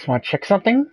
just want to check something.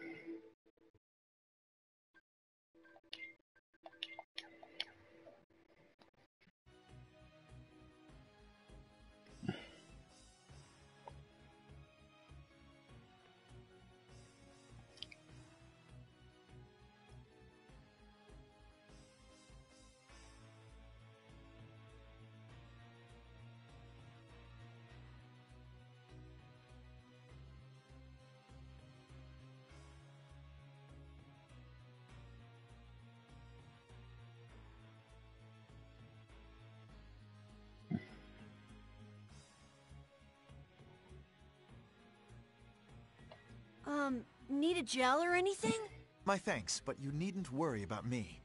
Need a gel or anything? My thanks, but you needn't worry about me.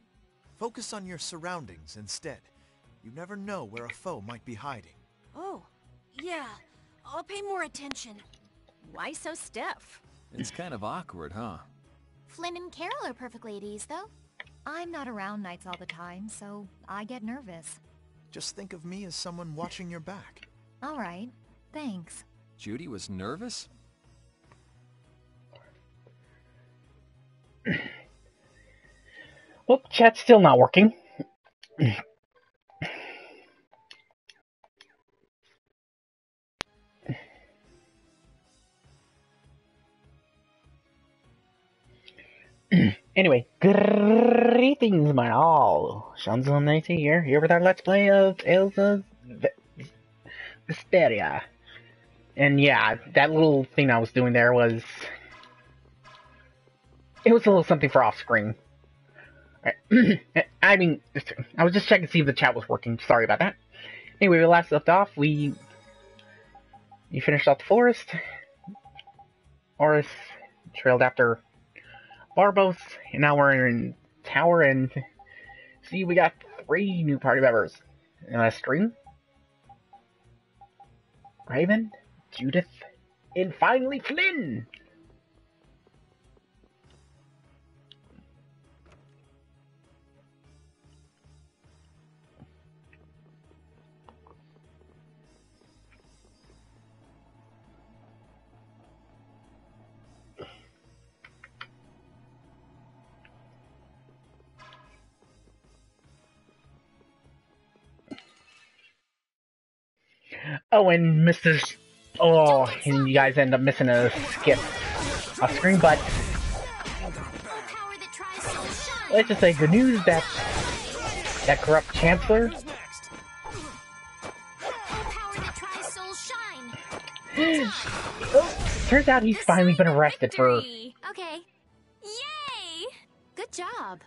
Focus on your surroundings instead. You never know where a foe might be hiding. Oh, yeah. I'll pay more attention. Why so stiff? It's kind of awkward, huh? Flynn and Carol are perfectly at ease, though. I'm not around nights all the time, so I get nervous. Just think of me as someone watching your back. All right. Thanks. Judy was nervous? Well, chat's still not working. Anyway, greetings, my all. seanzilla1988 here with our Let's Play of Tales of Vesperia. And yeah, that little thing I was doing there was... It was a little something for off-screen. I mean, I was just checking to see if the chat was working. Sorry about that. Anyway, we last left off, we finished out the forest. Oris trailed after Barbos, and now we're in tower, and see, we got 3 new party members. Stream, Raven, Judith, and finally Flynn! Oh, and Mr. Oh, and you guys end up missing a screen, but let's just say good news that corrupt chancellor turns out he's finally been arrested for... Okay. Yay! Good job.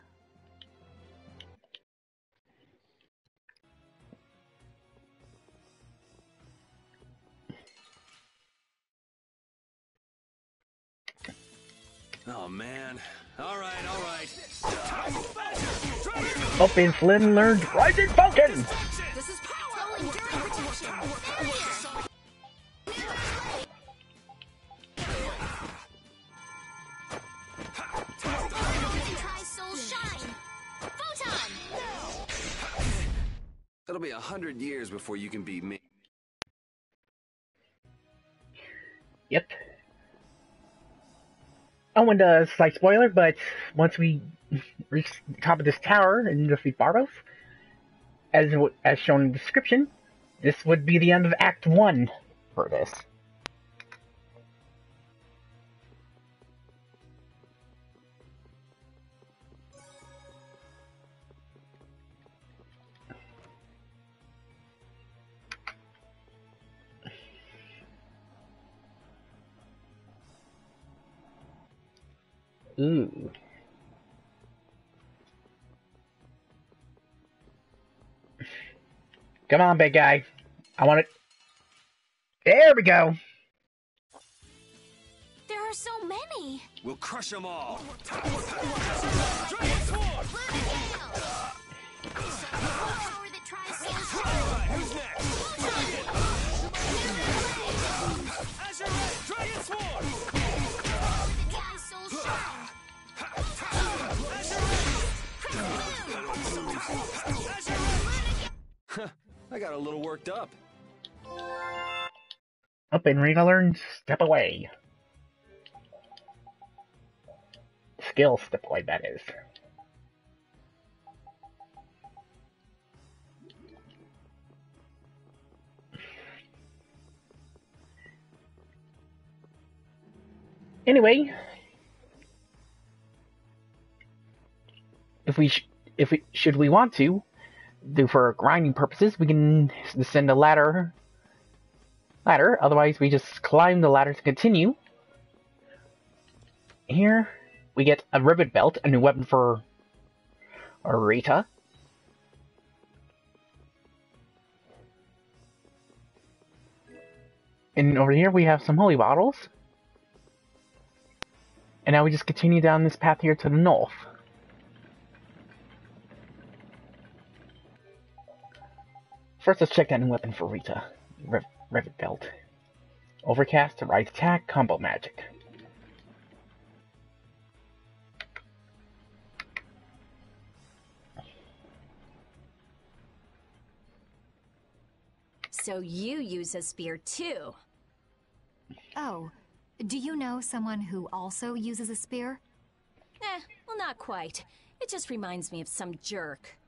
Oh, man. All right, all right. Up in Flynn learned Rising Falcon! This is power! Enduring protection! It'll be 100 years before you can beat me. Yep. Oh, and slight spoiler, but once we reach the top of this tower and defeat Barbos, as shown in the description, this would be the end of Act 1 for this. Ooh. Come on, big guy. I want it. There we go. There are so many. We'll crush them all. Who's I got a little worked up. Up and ready to learn, step away. skills deployed, that is. Anyway, if we want to do for grinding purposes, we can descend a ladder. Otherwise, we just climb the ladder to continue. Here, we get a rivet belt, a new weapon for Rita. And over here, we have some holy bottles. And now we just continue down this path here to the north. First, let's check that new weapon for Rita. Rivet belt. Overcast, right attack, combo magic. So you use a spear too? Oh, do you know someone who also uses a spear? Well, not quite. It just reminds me of some jerk.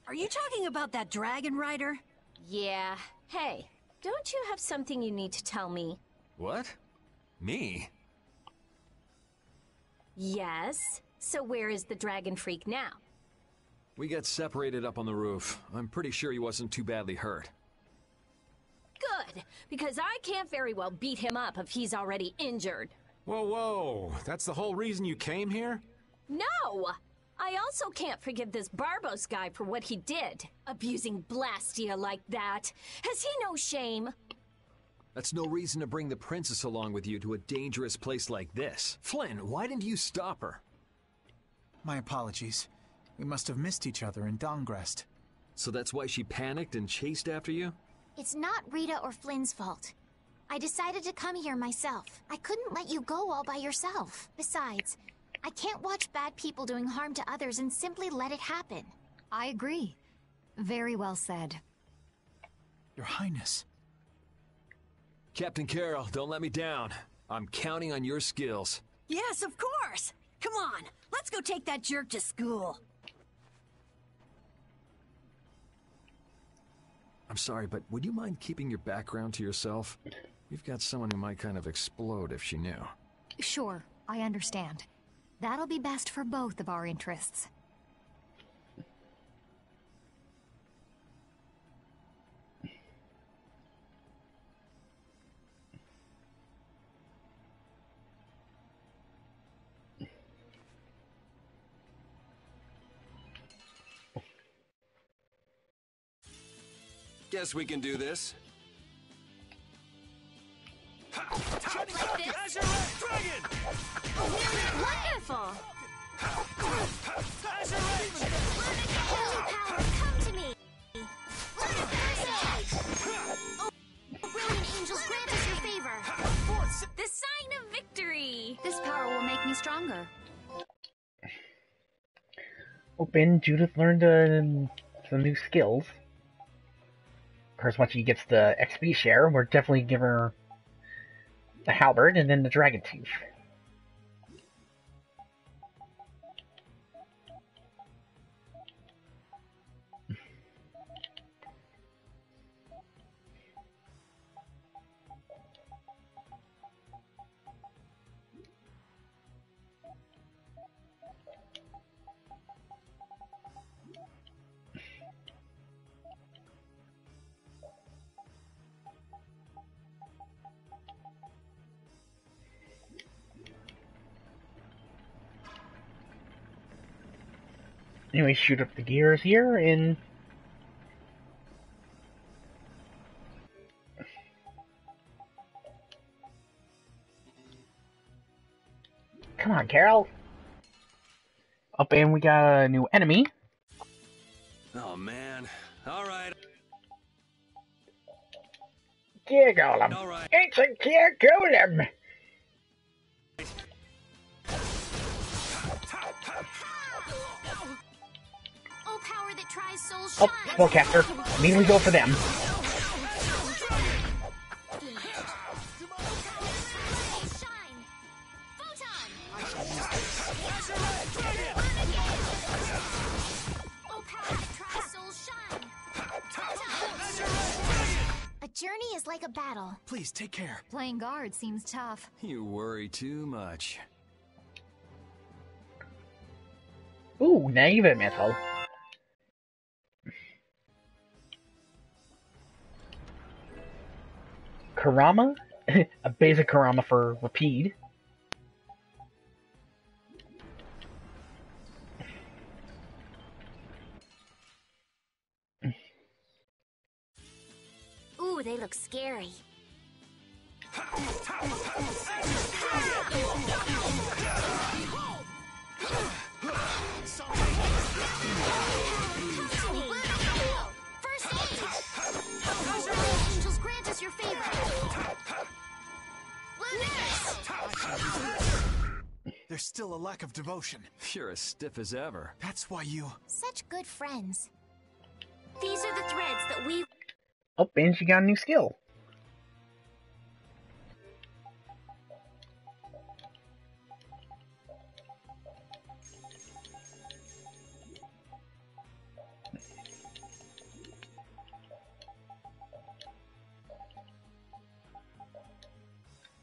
Are you talking about that dragon rider? Yeah. Hey, don't you have something you need to tell me? What? Me? Yes. So where is the dragon freak now? We got separated up on the roof. I'm pretty sure he wasn't too badly hurt. Good, because I can't very well beat him up if he's already injured. Whoa, whoa. That's the whole reason you came here? No! I also can't forgive this Barbos guy for what he did. Abusing Blastia like that. Has he no shame? That's no reason to bring the princess along with you to a dangerous place like this. Flynn, why didn't you stop her? My apologies. We must have missed each other in Dongrest. So that's why she panicked and chased after you? It's not Rita or Flynn's fault. I decided to come here myself. I couldn't let you go all by yourself. Besides, I can't watch bad people doing harm to others and simply let it happen. I agree. Very well said. Your Highness. Captain Carroll, don't let me down. I'm counting on your skills. Yes, of course! Come on, let's go take that jerk to school. I'm sorry, but would you mind keeping your background to yourself? We've got someone who might kind of explode if she knew. Sure, I understand. That'll be best for both of our interests. Guess we can do this. Wonderful! Come to me! Oh, brilliant angels, grant us your favor! The sign of victory! This power will make me stronger. Open, Judith learned some new skills. Of course, once she gets the XP share, we're definitely give her the halberd and then the dragon tooth. Anyway, shoot up the gears here, and come on, Carol. Up, and we got a new enemy. Oh, man. All right. gear golem. All right. Ancient gear golem. Oh, power that tries soul Oh, shine. spellcaster. Immediately go for them. Shine. Photon. Oh, power that tries soul shine. Photon. A journey is like a battle. Please, take care. Playing guard seems tough. You worry too much. Ooh, naive metal. Karama? A basic Karama for Rapide. Ooh, they look scary. First aid! Angels, grant us your favor. There's still a lack of devotion. You're as stiff as ever. That's why you... Such good friends. These are the threads that we... Oh, and she got a new skill.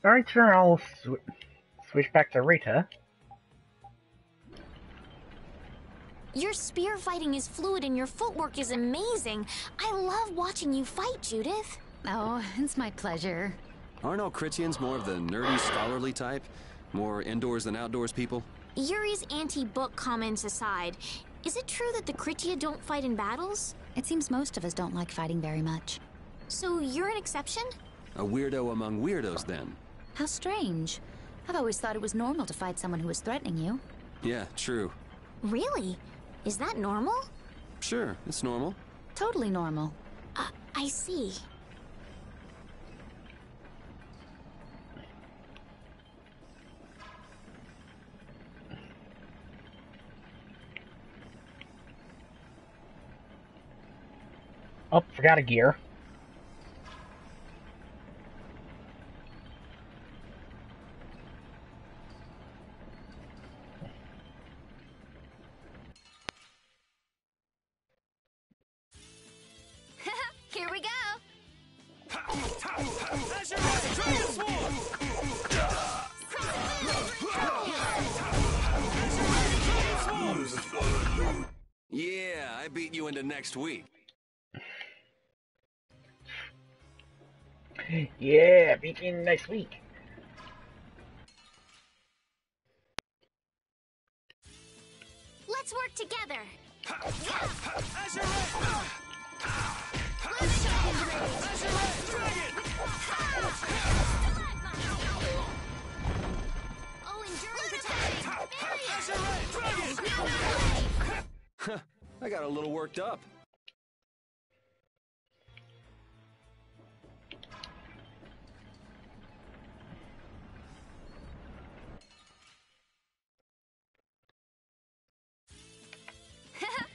Alright, sure, I'll switch back to Rita. Your spear fighting is fluid and your footwork is amazing. I love watching you fight, Judith. Oh, it's my pleasure. Aren't all Critians more of the nerdy, scholarly type? More indoors than outdoors people? Yuri's anti-book comments aside, is it true that the Critia don't fight in battles? It seems most of us don't like fighting very much. So you're an exception? A weirdo among weirdos, then? How strange. I've always thought it was normal to fight someone who was threatening you. Yeah, true. Really? Is that normal? Sure, it's normal. Totally normal. I see. Oh, forgot a gear. Here we go. Yeah, I beat you into next week. Yeah, beat you next week. Let's work together. Oh, enduring protection. I got a little worked up.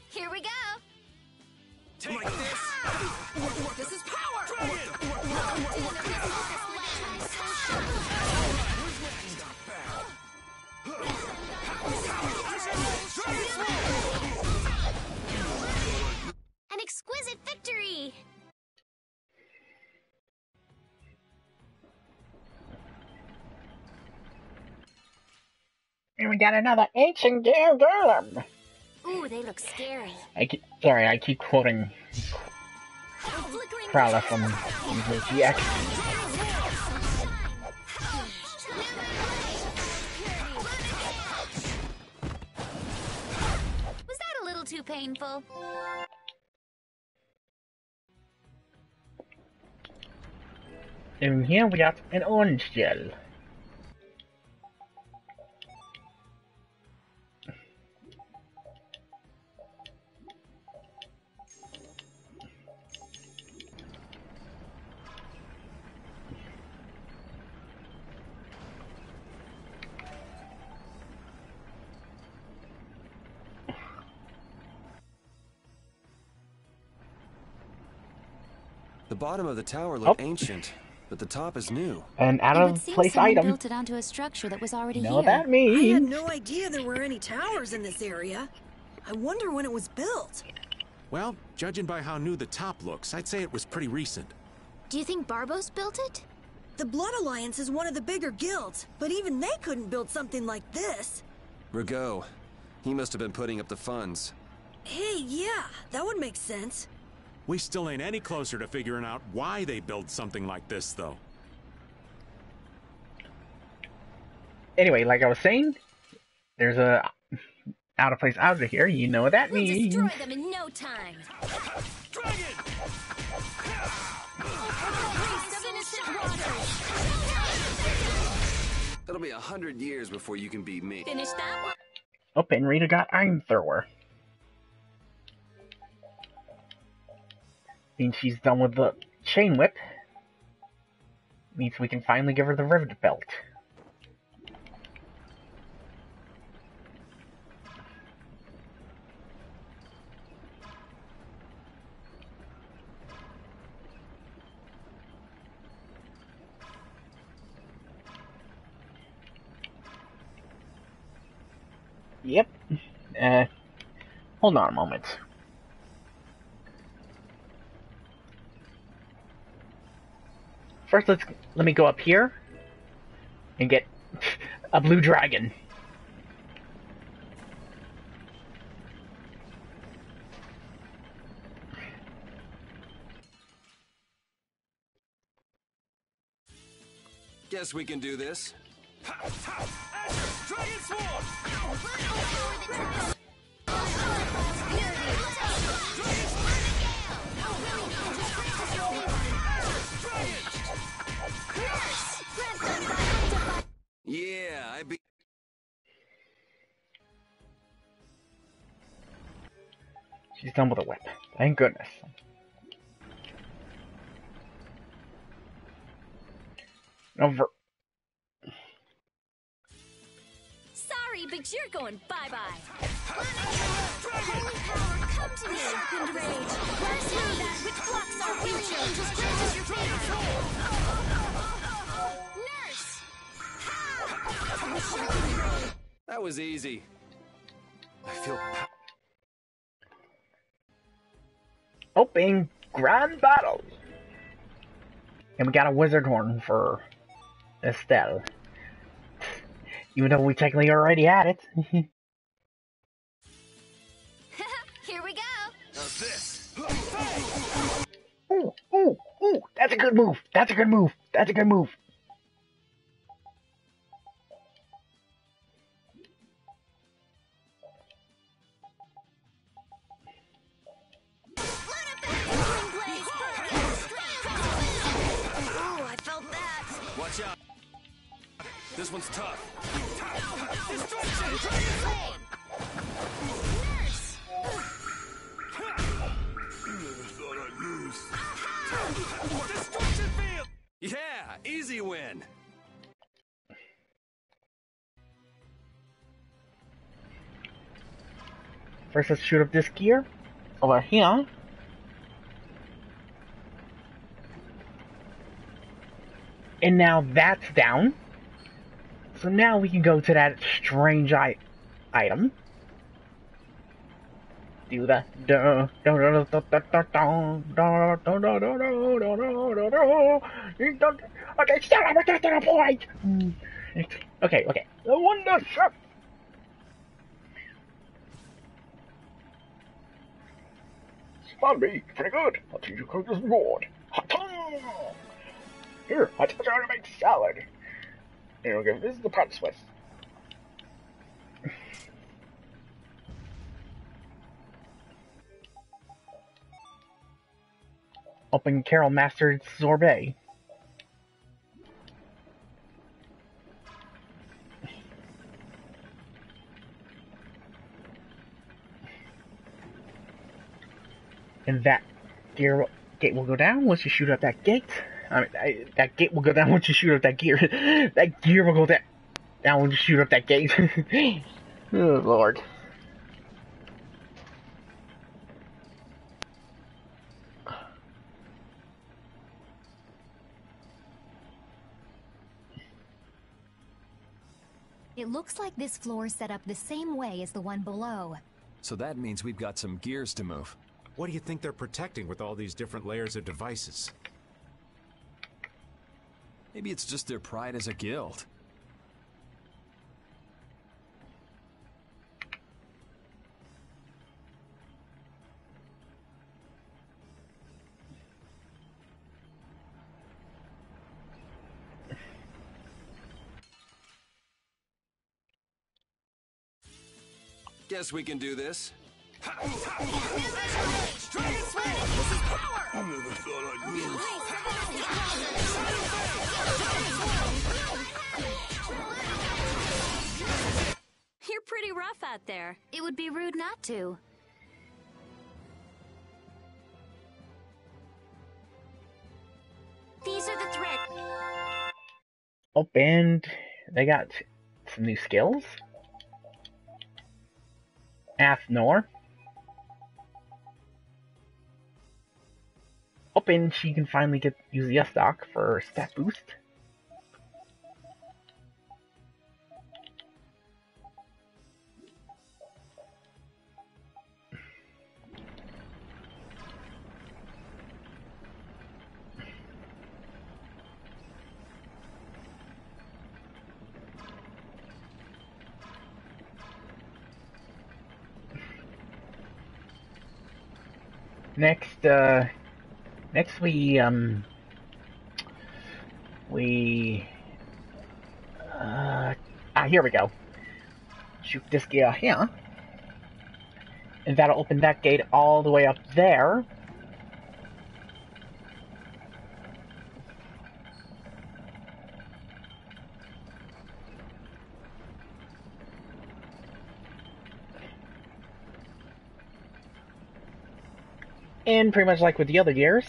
Here we go. Take this! This is power! An exquisite victory. And we got another ancient gear golem. Ooh, they look scary. I keep quoting Prowler from GX. Was that a little too painful? And here we got an orange gel. bottom of the tower looked ancient, but the top is new. An out-of-place item. Built it onto a structure that was already You know here. what that means? I had no idea there were any towers in this area. I wonder when it was built. Well, judging by how new the top looks, I'd say it was pretty recent. Do you think Barbos built it? The Blood Alliance is one of the bigger guilds, but even they couldn't build something like this. Rigaud. He must have been putting up the funds. Hey, yeah, that would make sense. We still ain't any closer to figuring out why they built something like this, though. Anyway, like I was saying, there's a out-of-place out of here. You know what that We'll means. destroy them in no time. Dragon! Waste of innocent waters. It'll be 100 years before you can beat me. Finish that one. Oh, and Rita got Iron Thrower. Means she's done with the Chain Whip. Means we can finally give her the Rivet Belt. Yep. Hold on a moment. First, let me go up here and get a blue dragon. Guess we can do this. Dragon Swarm! Yeah, I be. She's done with a whip. Thank goodness. Over. Sorry, but you're going bye-bye. Holy power, come to me. And rage. Blast through that which blocks our future. Just granted your favor. Nurse! That was easy. I feel. Opening grand battle. And we got a wizard horn for Estelle. Even though we technically already had it. Here we go. How's this? Ooh, ooh, ooh. That's a good move. That's a good move. That's a good move. Oh, I felt that. Watch out. This one's tough. Yeah, easy win. First, let's shoot up this gear over here. And now that's down. So now we can go to that strange item. Do the okay, okay. The wonder ship. Spun me, pretty good. I'll teach you to cook this board. Here, I taught you how to make salad. Here, okay, this is the pot Swiss. Open Carol Mastered Sorbet. And that gate will go down once you shoot up that gate. I mean, that gate will go down once you shoot up that gear. That gear will go down when you shoot up that gate. Oh, Lord. It looks like this floor is set up the same way as the one below. So that means we've got some gears to move. What do you think they're protecting with all these different layers of devices? Maybe it's just their pride as a guild. Guess we can do this. You're pretty rough out there. It would be rude not to. These are the threads. Oh, and they got some new skills. Athnor. Oh, and she can finally use the S-Dock for stat boost. Next here we go. Shoot this gear here. And that'll open that gate all the way up there. And pretty much like with the other gears,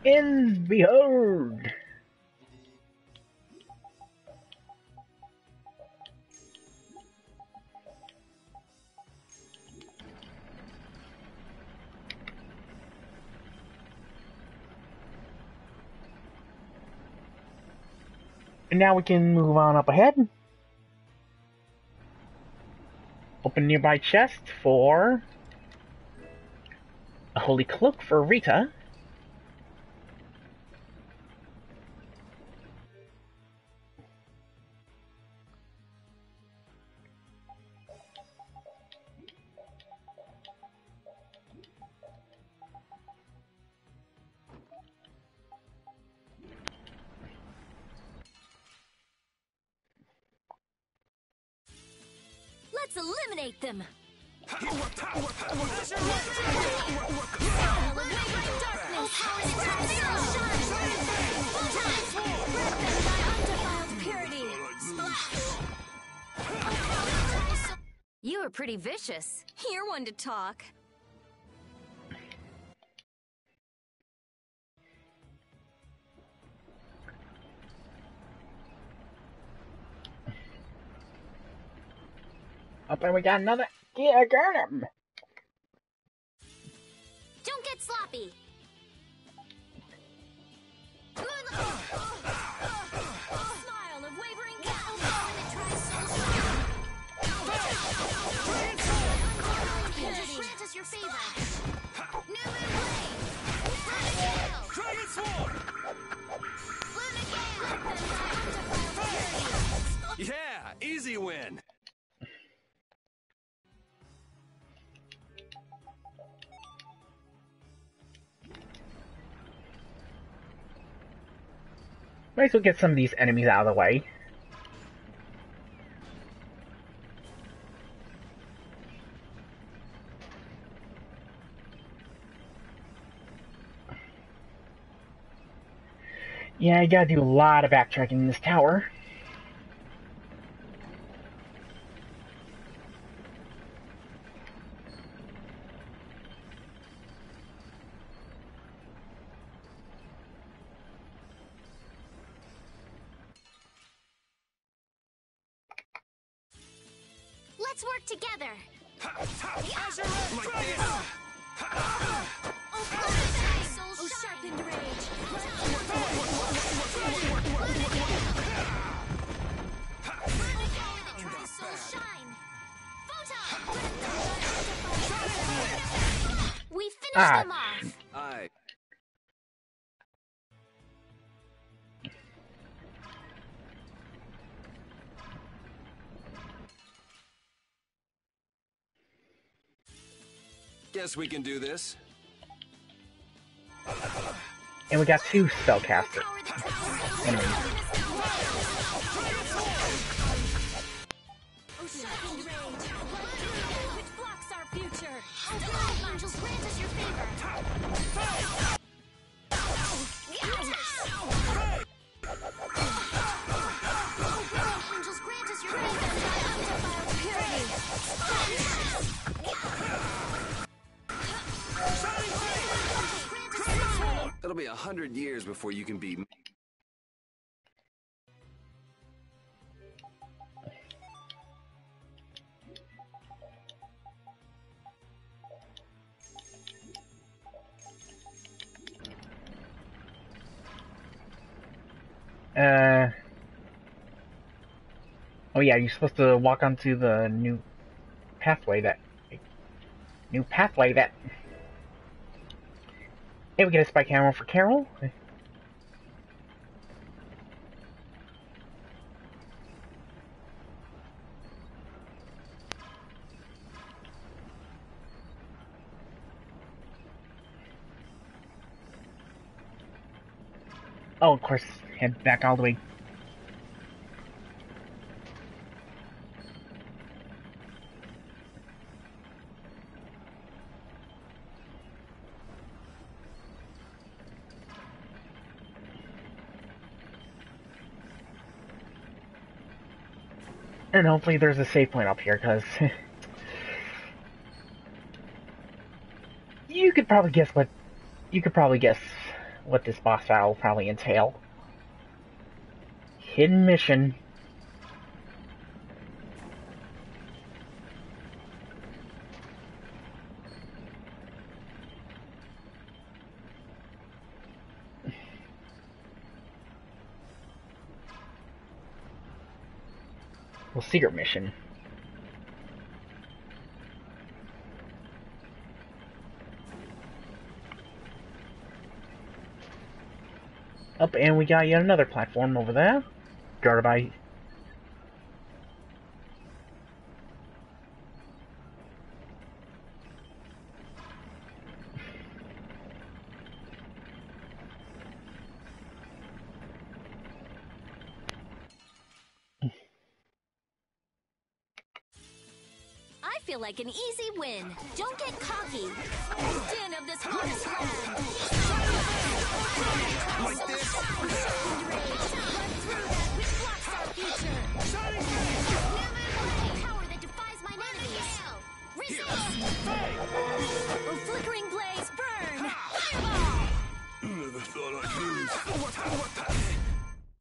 and behold! And now we can move on up ahead. Open nearby chest for a holy cloak for Rita. Let's eliminate them. You were pretty vicious. You're one to talk. Up and we got another gear Gurnham. Don't get sloppy. Smile of wavering cattle when it tries so grant us your favor. New in play. Dragon Sword. Yeah, easy win. Might as well get some of these enemies out of the way. Yeah, I gotta do a lot of backtracking in this tower. Let's work together. Soul sharpened rage. Soul shine. Photon. We finished them off. I. Guess we can do this. And we got 2 spellcasters. Enemies. Which blocks our future. Angels, grant us your favor. Angels, grant us your It'll be 100 years before you can beat me. Oh yeah, you're supposed to walk onto the new pathway that... Hey, we get a spike hammer for Carol. Oh, of course, head back all the way. And hopefully there's a save point up here, because you could probably guess what this boss battle will probably entail. Hidden mission. Well, secret mission. Up, and we got yet another platform over there. Guarded by... I feel like an easy win. Don't get cocky. Din of this honest land. Like this. Run through that which blocks our future. Power that defies my enemies. Resist. Oh, flickering blaze, burn. Fireball. Never thought I'd lose.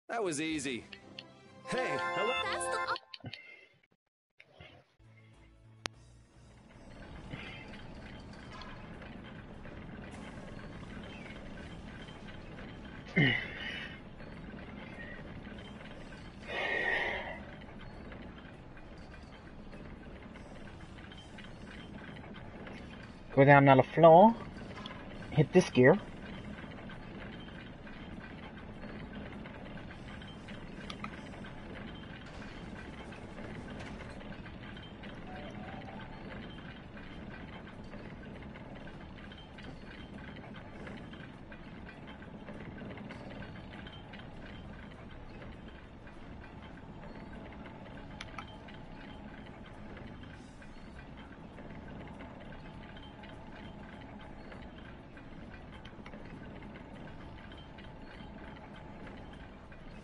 That was easy. Hey, hello. That's the... Go down another floor. Hit this gear.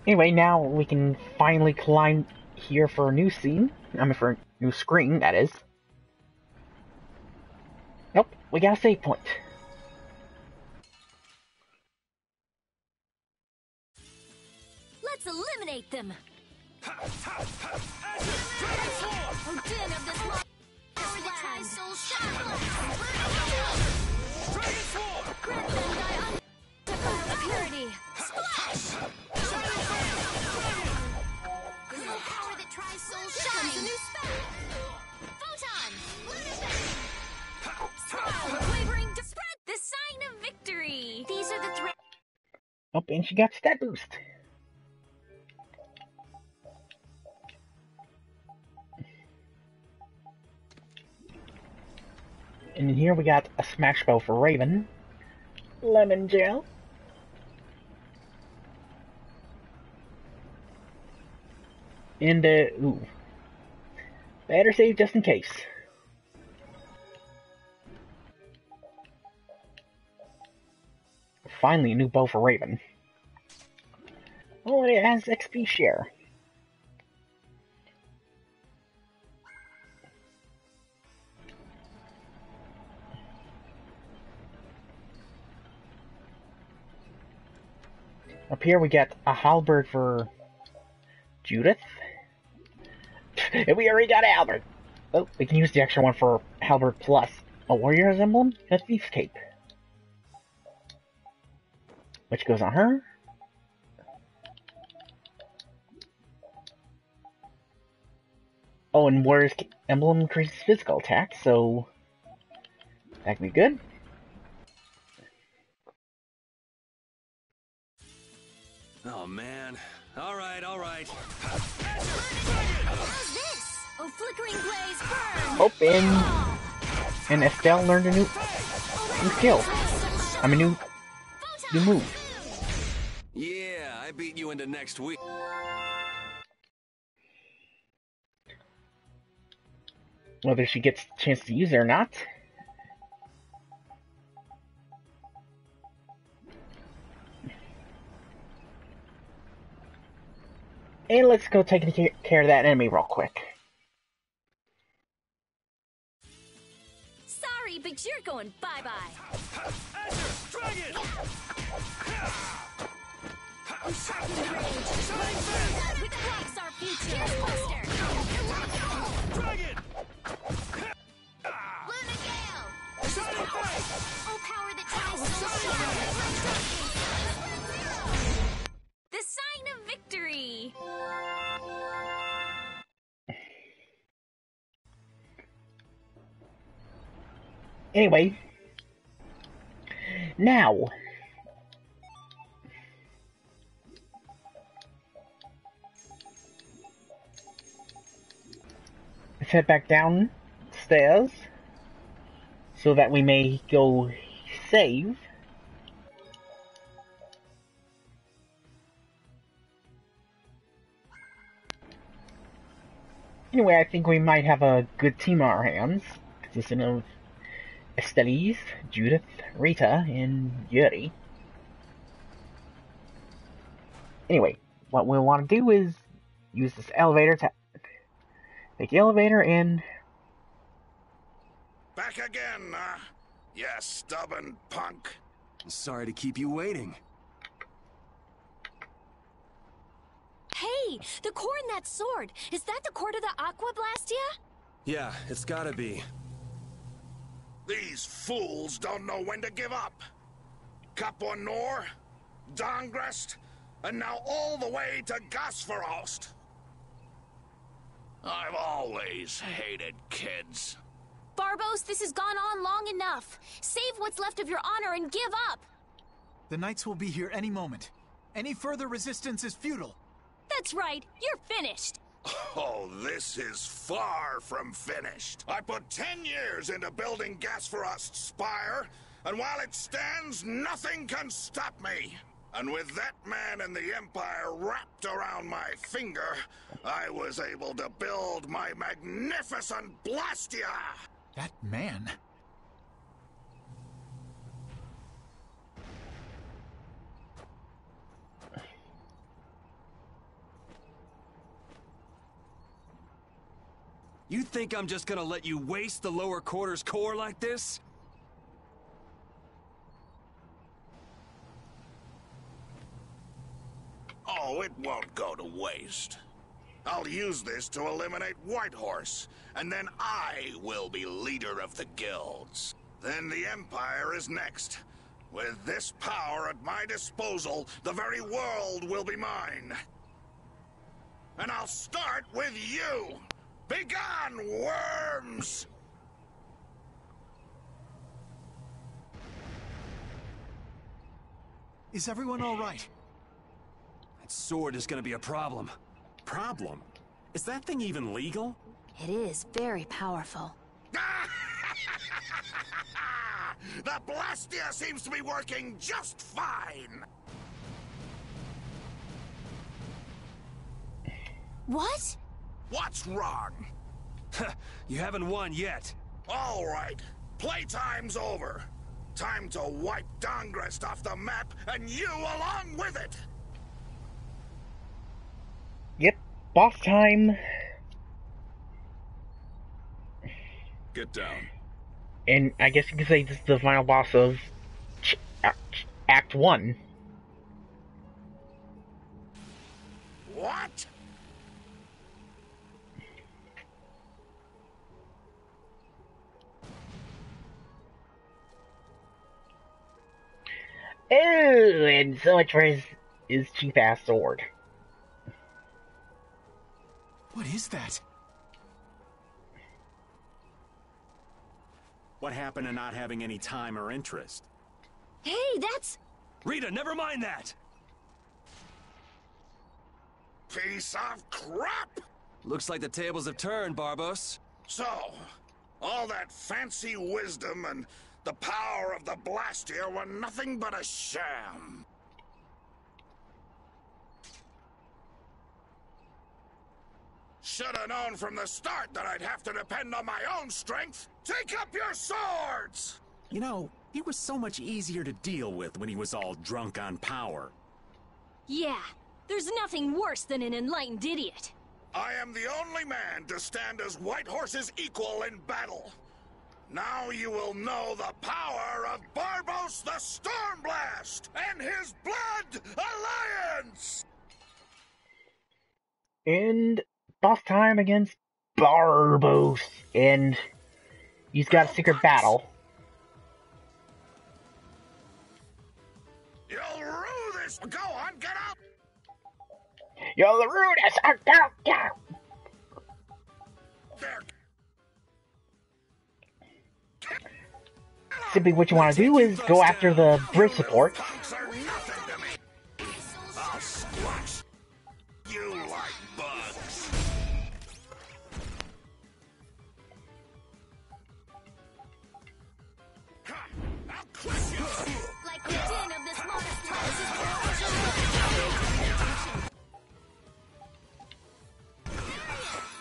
Anyway, now we can finally climb here for a new scene. I mean, for a new screen, that is. Nope, we got a save point. Let's eliminate them. Oh, din of this land. Tri-soul shot. Grant them thy undefiled purity. Splash! The power that tri-soul shines. A new spell. Photon. Smile, wavering to spread the sign of victory. These are the three. Oh, and she got stat boost. And in here we got a smash bow for Raven. Lemon gel. And, ooh. Better save just in case. Finally, a new bow for Raven. Oh, and it has XP share. Up here we get a halberd for Judith. And we already got a halberd. Oh, we can use the extra one for halberd plus a warrior's emblem and a thief's cape. Which goes on her. Oh, and warrior's emblem increases physical attack, so that can be good. Oh, man. All right, all right. How's this? Oh, flickering blaze burn. Oh, and Estelle learned a new skill. I mean, new move. Yeah, I beat you into next week. Whether she gets a chance to use it or not. And let's go take care of that enemy real quick. Sorry, but you're going bye-bye. Dragon! Oh, sharpened rage. Which blocks our future? Buster. Dragon! Luna Gale. Oh, power that tries to the sign of victory. Anyway, now let's head back downstairs so that we may go save. Anyway, I think we might have a good team on our hands, consisting of Estelle, Judith, Rita, and Yuri. Anyway, what we want to do is use this elevator to take the elevator and... Back again, you stubborn punk. Sorry to keep you waiting. Hey, the core in that sword. Is that the core to the Aqua Blastia? Yeah, it's gotta be. These fools don't know when to give up. Capua Nor, Dongrest, and now all the way to Gasfarost. I've always hated kids. Barbos, this has gone on long enough. Save what's left of your honor and give up. The Knights will be here any moment. Any further resistance is futile. That's right, you're finished. Oh, this is far from finished. I put 10 years into building Gasfarost's spire, and while it stands, nothing can stop me. And with that man and the Empire wrapped around my finger, I was able to build my magnificent Blastia! That man? You think I'm just gonna let you waste the lower quarters core like this? Oh, it won't go to waste. I'll use this to eliminate Whitehorse, and then I will be leader of the guilds. Then the Empire is next. With this power at my disposal, the very world will be mine. And I'll start with you! Begone, worms! Is everyone all right? That sword is gonna be a problem. Problem? Is that thing even legal? It is very powerful. The Blastia seems to be working just fine! What? What's wrong? You haven't won yet. All right, playtime's over. Time to wipe Dongrest off the map, and you along with it! Yep, boss time. Get down. And I guess you could say this is the final boss of Act 1. What? Oh, and so much for his cheap-ass sword. What is that? What happened to not having any time or interest? Hey, that's... Rita, never mind that! Piece of crap! Looks like the tables have turned, Barbos. So, all that fancy wisdom and the power of the Blastia were nothing but a sham. Should have known from the start that I'd have to depend on my own strength. Take up your swords! You know, he was so much easier to deal with when he was all drunk on power. Yeah, there's nothing worse than an enlightened idiot. I am the only man to stand as Whitehorse's equal in battle. Now you will know the power of Barbos the Stormblast and his Blood Alliance! And boss time against Barbos. And he's got a secret battle. You'll rue this! Go on, get up! You're the rudest! Go! There. Simply what you want to do is go after the bridge support. Punks are nothing to me. I'll squash you like bugs. Ha! I'll crush you! Like the din of this modest house.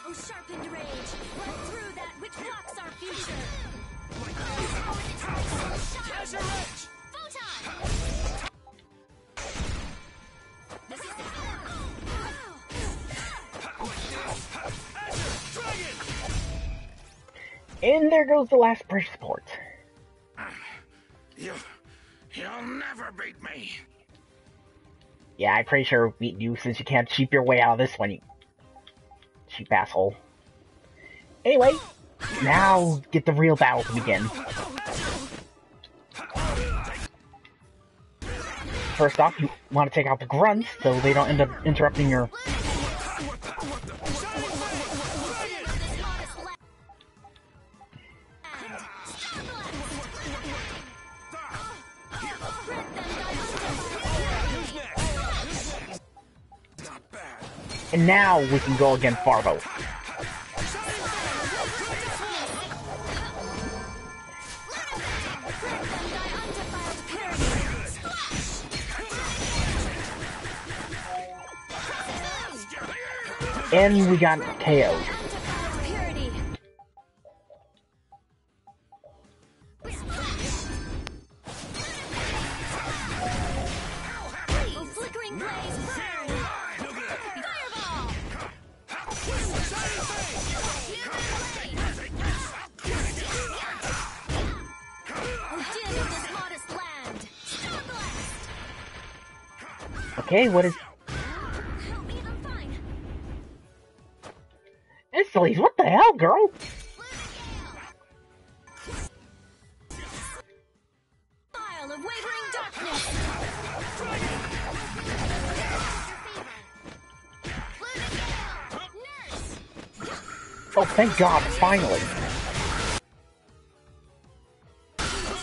Oh, sharpened rage, run through that which blocks our future. Photon! This is And there goes the last bridge support. You'll never beat me. Yeah, I'm pretty sure we'll beat you since you can't cheap your way out of this one, you cheap asshole. Anyway, now get the real battle to begin. First off, you want to take out the grunts so they don't end up interrupting your... And now we can go against Barbos. And we got KO'd. Okay, what is... Hercules, what the hell, girl? Isle of wavering darkness. Oh, thank God, finally.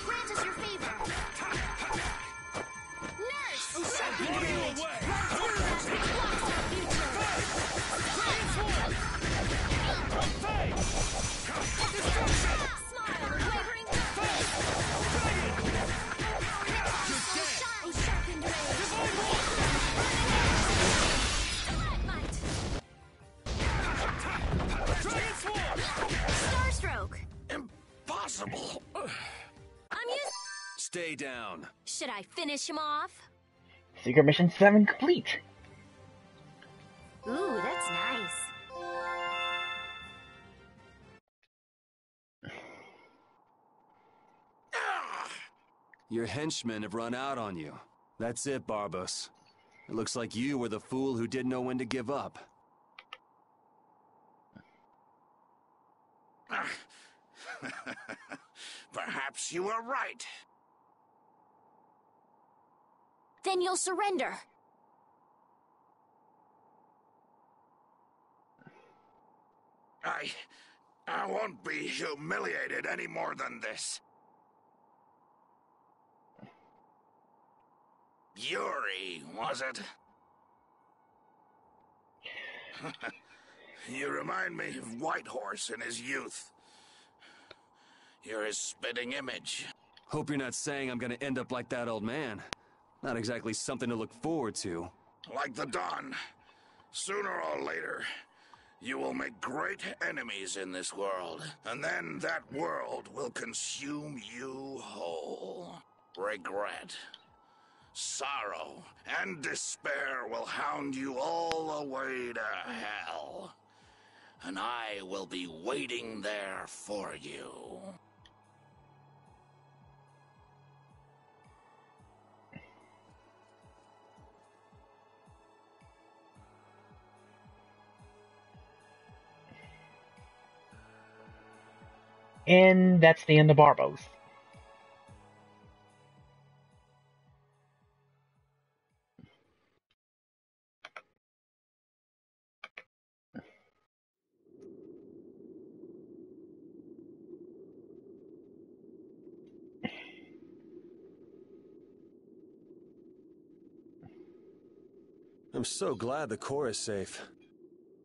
Grant us your favor. Impossible. I'm used. Stay down. Should I finish him off? Secret Mission 7 complete. Ooh, that's nice. Your henchmen have run out on you. That's it, Barbos. It looks like you were the fool who didn't know when to give up. Perhaps you were right. Then you'll surrender. I won't be humiliated any more than this. Yuri, was it? You remind me of Whitehorse in his youth. You're his spitting image. Hope you're not saying I'm gonna end up like that old man. Not exactly something to look forward to. Like the Dawn. Sooner or later, you will make great enemies in this world. And then that world will consume you whole. Regret, sorrow, and despair will hound you all the way to hell. And I will be waiting there for you. And that's the end of Barbos. I'm so glad the core is safe.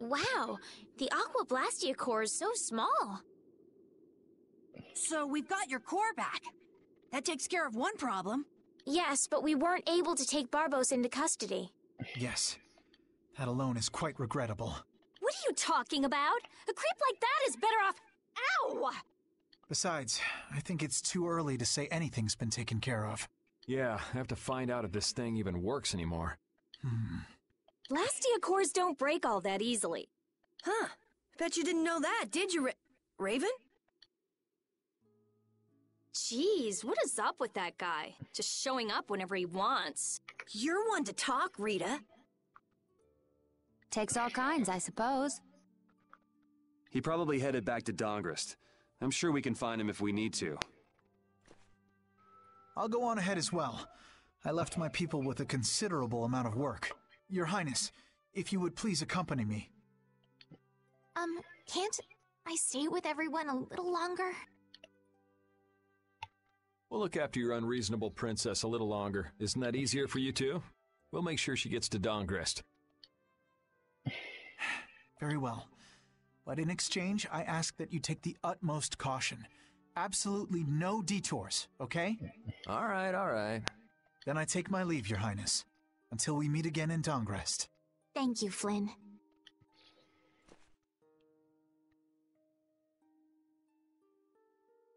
Wow, the Aqua Blastia core is so small. So we've got your core back. That takes care of one problem. Yes, but we weren't able to take Barbos into custody. Yes. That alone is quite regrettable. What are you talking about? A creep like that is better off. Ow! Besides, I think it's too early to say anything's been taken care of. Yeah, I have to find out if this thing even works anymore. Blastia cores don't break all that easily. Huh. Bet you didn't know that, did you, Raven? Jeez, what is up with that guy? Just showing up whenever he wants. You're one to talk, Rita. Takes all kinds, I suppose. He probably headed back to Dongrist. I'm sure we can find him if we need to. I'll go on ahead as well. I left my people with a considerable amount of work. Your Highness, if you would please accompany me. Can't I stay with everyone a little longer? We'll look after your unreasonable princess a little longer. Isn't that easier for you too? We'll make sure she gets to Dongrist. Very well. But in exchange, I ask that you take the utmost caution. Absolutely no detours, okay? All right. Then I take my leave, Your Highness. Until we meet again in Dongrest. Thank you, Flynn.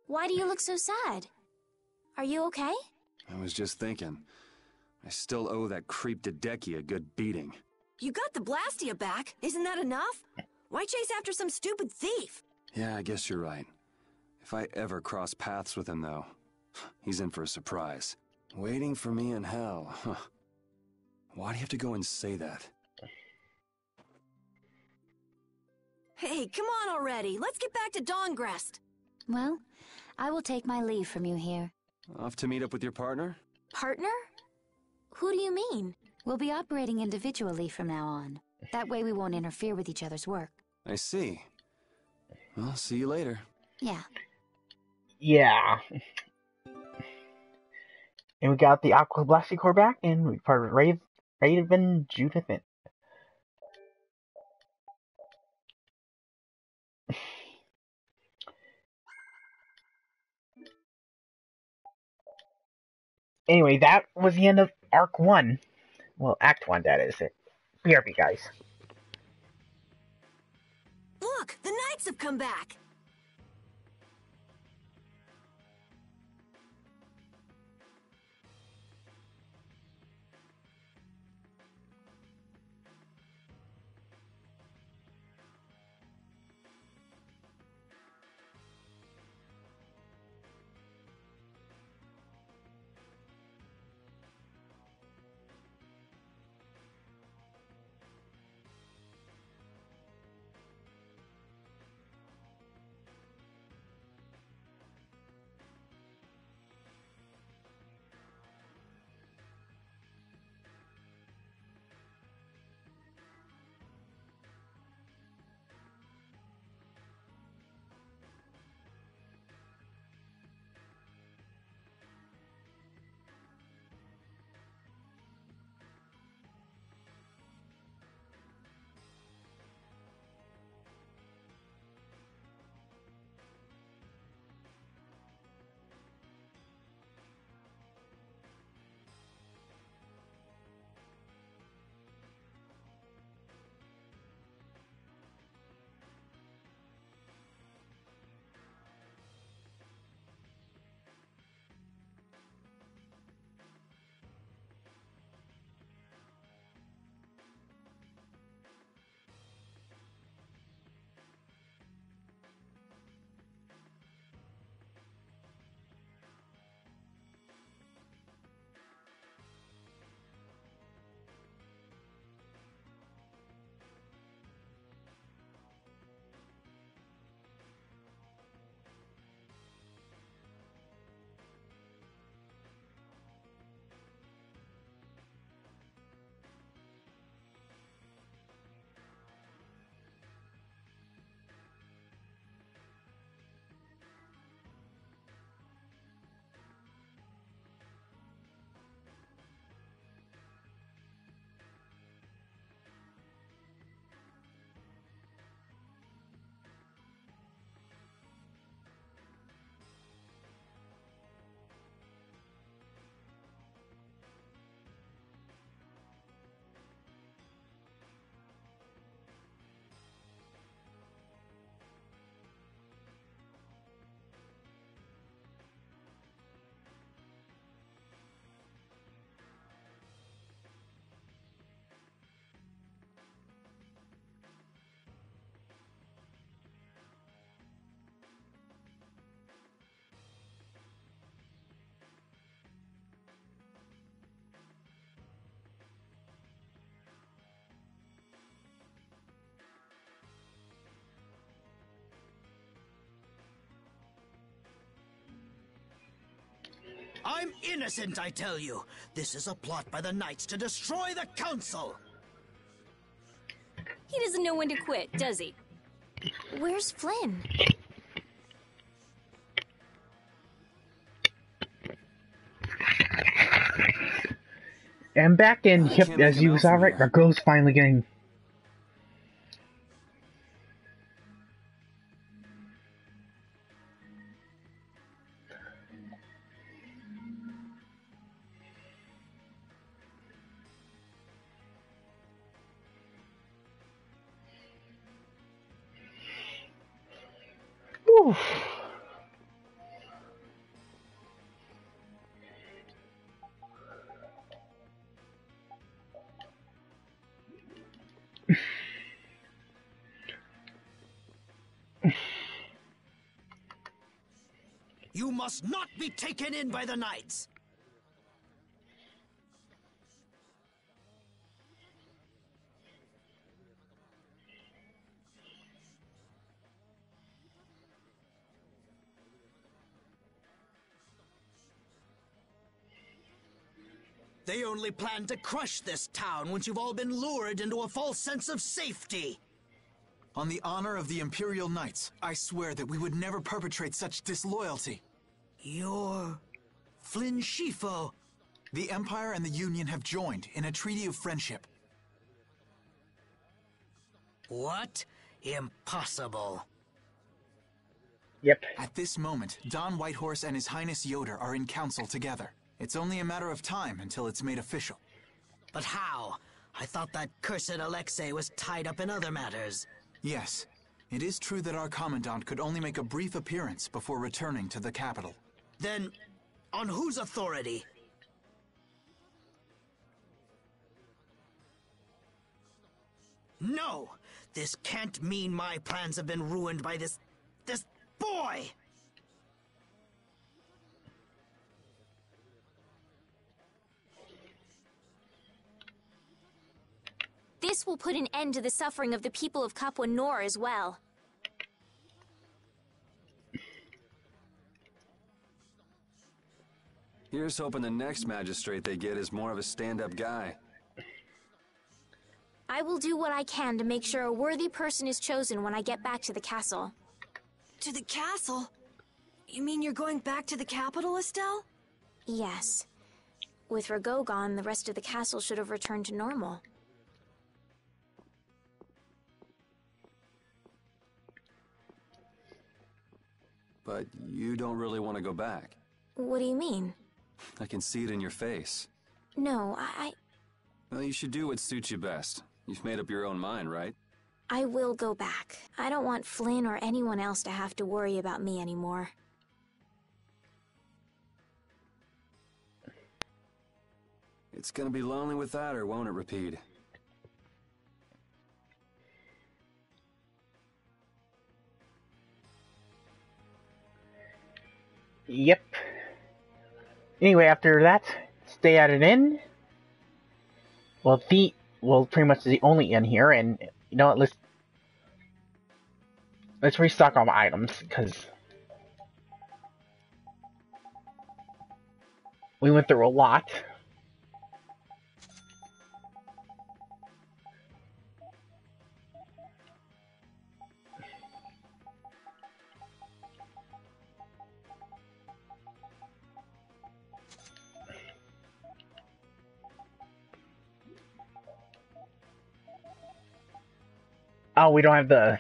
Why do you look so sad? Are you okay? I was just thinking. I still owe that creep Dedeki a good beating. You got the Blastia back. Isn't that enough? Why chase after some stupid thief? Yeah, I guess you're right. If I ever cross paths with him, though, he's in for a surprise. Waiting for me in hell. Huh. Why do you have to go and say that? Hey, Hey, come on already. Let's get back to Dawngrest. Well, I will take my leave from you here. Off to meet up with your partner? Partner? Who do you mean? We'll be operating individually from now on. That way we won't interfere with each other's work. I see. Well, see you later. Yeah. Yeah. And we got the Aqua Blasticore back, and we part Raven Judith. Anyway, that was the end of Arc 1. Well, Act 1, that is it. BRB, guys. Look, the Knights have come back. I'm innocent, I tell you. This is a plot by the Knights to destroy the Council. He doesn't know when to quit, does he? Where's Flynn? And back in, yep, as you saw, right, our girl's finally getting... Oof. You must not be taken in by the Knights. They only plan to crush this town once you've all been lured into a false sense of safety. On the honor of the Imperial Knights, I swear that we would never perpetrate such disloyalty. You're... Flynn Scifo. The Empire and the Union have joined in a treaty of friendship. What? Impossible. Yep. At this moment, Don Whitehorse and His Highness Yoder are in council together. It's only a matter of time until it's made official. But how? I thought that cursed Alexei was tied up in other matters. Yes, it is true that our Commandant could only make a brief appearance before returning to the capital. Then, on whose authority? No! This can't mean my plans have been ruined by this boy! This will put an end to the suffering of the people of Kapwa Nor as well. Here's hoping the next magistrate they get is more of a stand-up guy. I will do what I can to make sure a worthy person is chosen when I get back to the castle. To the castle? You mean you're going back to the capital, Estelle? Yes. With Rago gone, the rest of the castle should have returned to normal. But you don't really want to go back. What do you mean? I can see it in your face. No, I... Well, you should do what suits you best. You've made up your own mind, right? I will go back. I don't want Flynn or anyone else to have to worry about me anymore. It's gonna be lonely without her, won't it, Rapide? Yep. Anyway, after that, stay at an inn. Well, pretty much the only inn here, and you know what? Let's restock all my items because we went through a lot. Oh, we don't have the...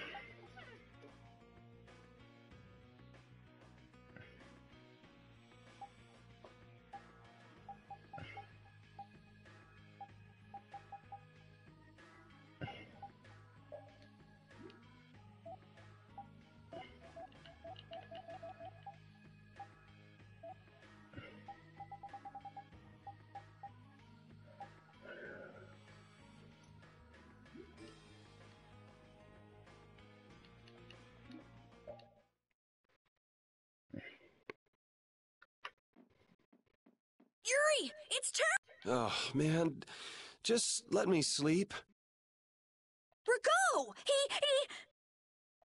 Yuri! It's Oh, man. Just let me sleep. Rago! He...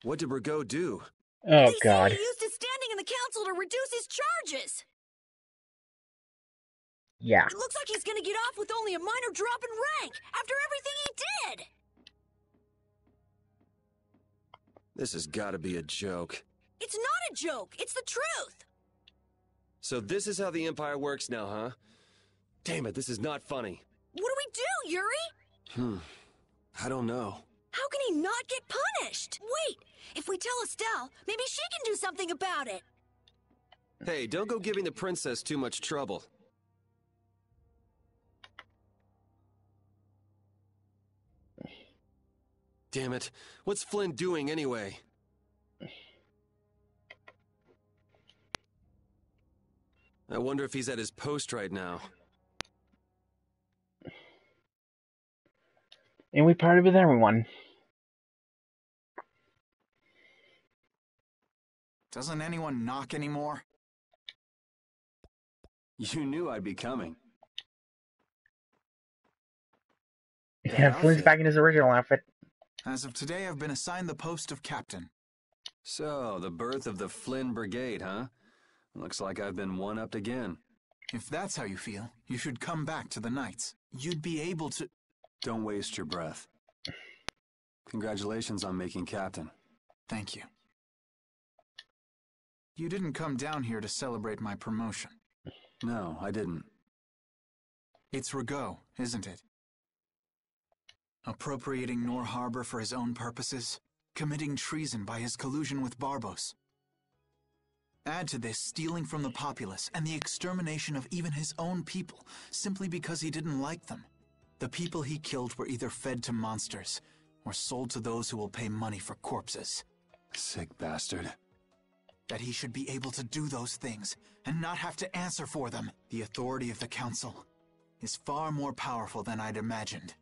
What did Rago do? Oh, They God. say he used his standing in the council to reduce his charges! Yeah. It looks like he's gonna get off with only a minor drop in rank after everything he did! This has gotta be a joke. It's not a joke! It's the truth! So this is how the Empire works now, huh? Damn it, this is not funny. What do we do, Yuri? I don't know. How can he not get punished? Wait, if we tell Estelle, maybe she can do something about it. Hey, don't go giving the princess too much trouble. Damn it. What's Flynn doing anyway? I wonder if he's at his post right now. And we partied with everyone. Doesn't anyone knock anymore? You knew I'd be coming. Yeah, Flynn's back in his original outfit. As of today, I've been assigned the post of captain. So, the birth of the Flynn Brigade, huh? Looks like I've been one-upped again. If that's how you feel, you should come back to the Knights. You'd be able to... Don't waste your breath. Congratulations on making captain. Thank you. You didn't come down here to celebrate my promotion. No, I didn't. It's Rigaud, isn't it? Appropriating Nor Harbor for his own purposes, committing treason by his collusion with Barbos. Add to this stealing from the populace and the extermination of even his own people, simply because he didn't like them. The people he killed were either fed to monsters, or sold to those who will pay money for corpses. Sick bastard. That he should be able to do those things, and not have to answer for them. The authority of the Council is far more powerful than I'd imagined.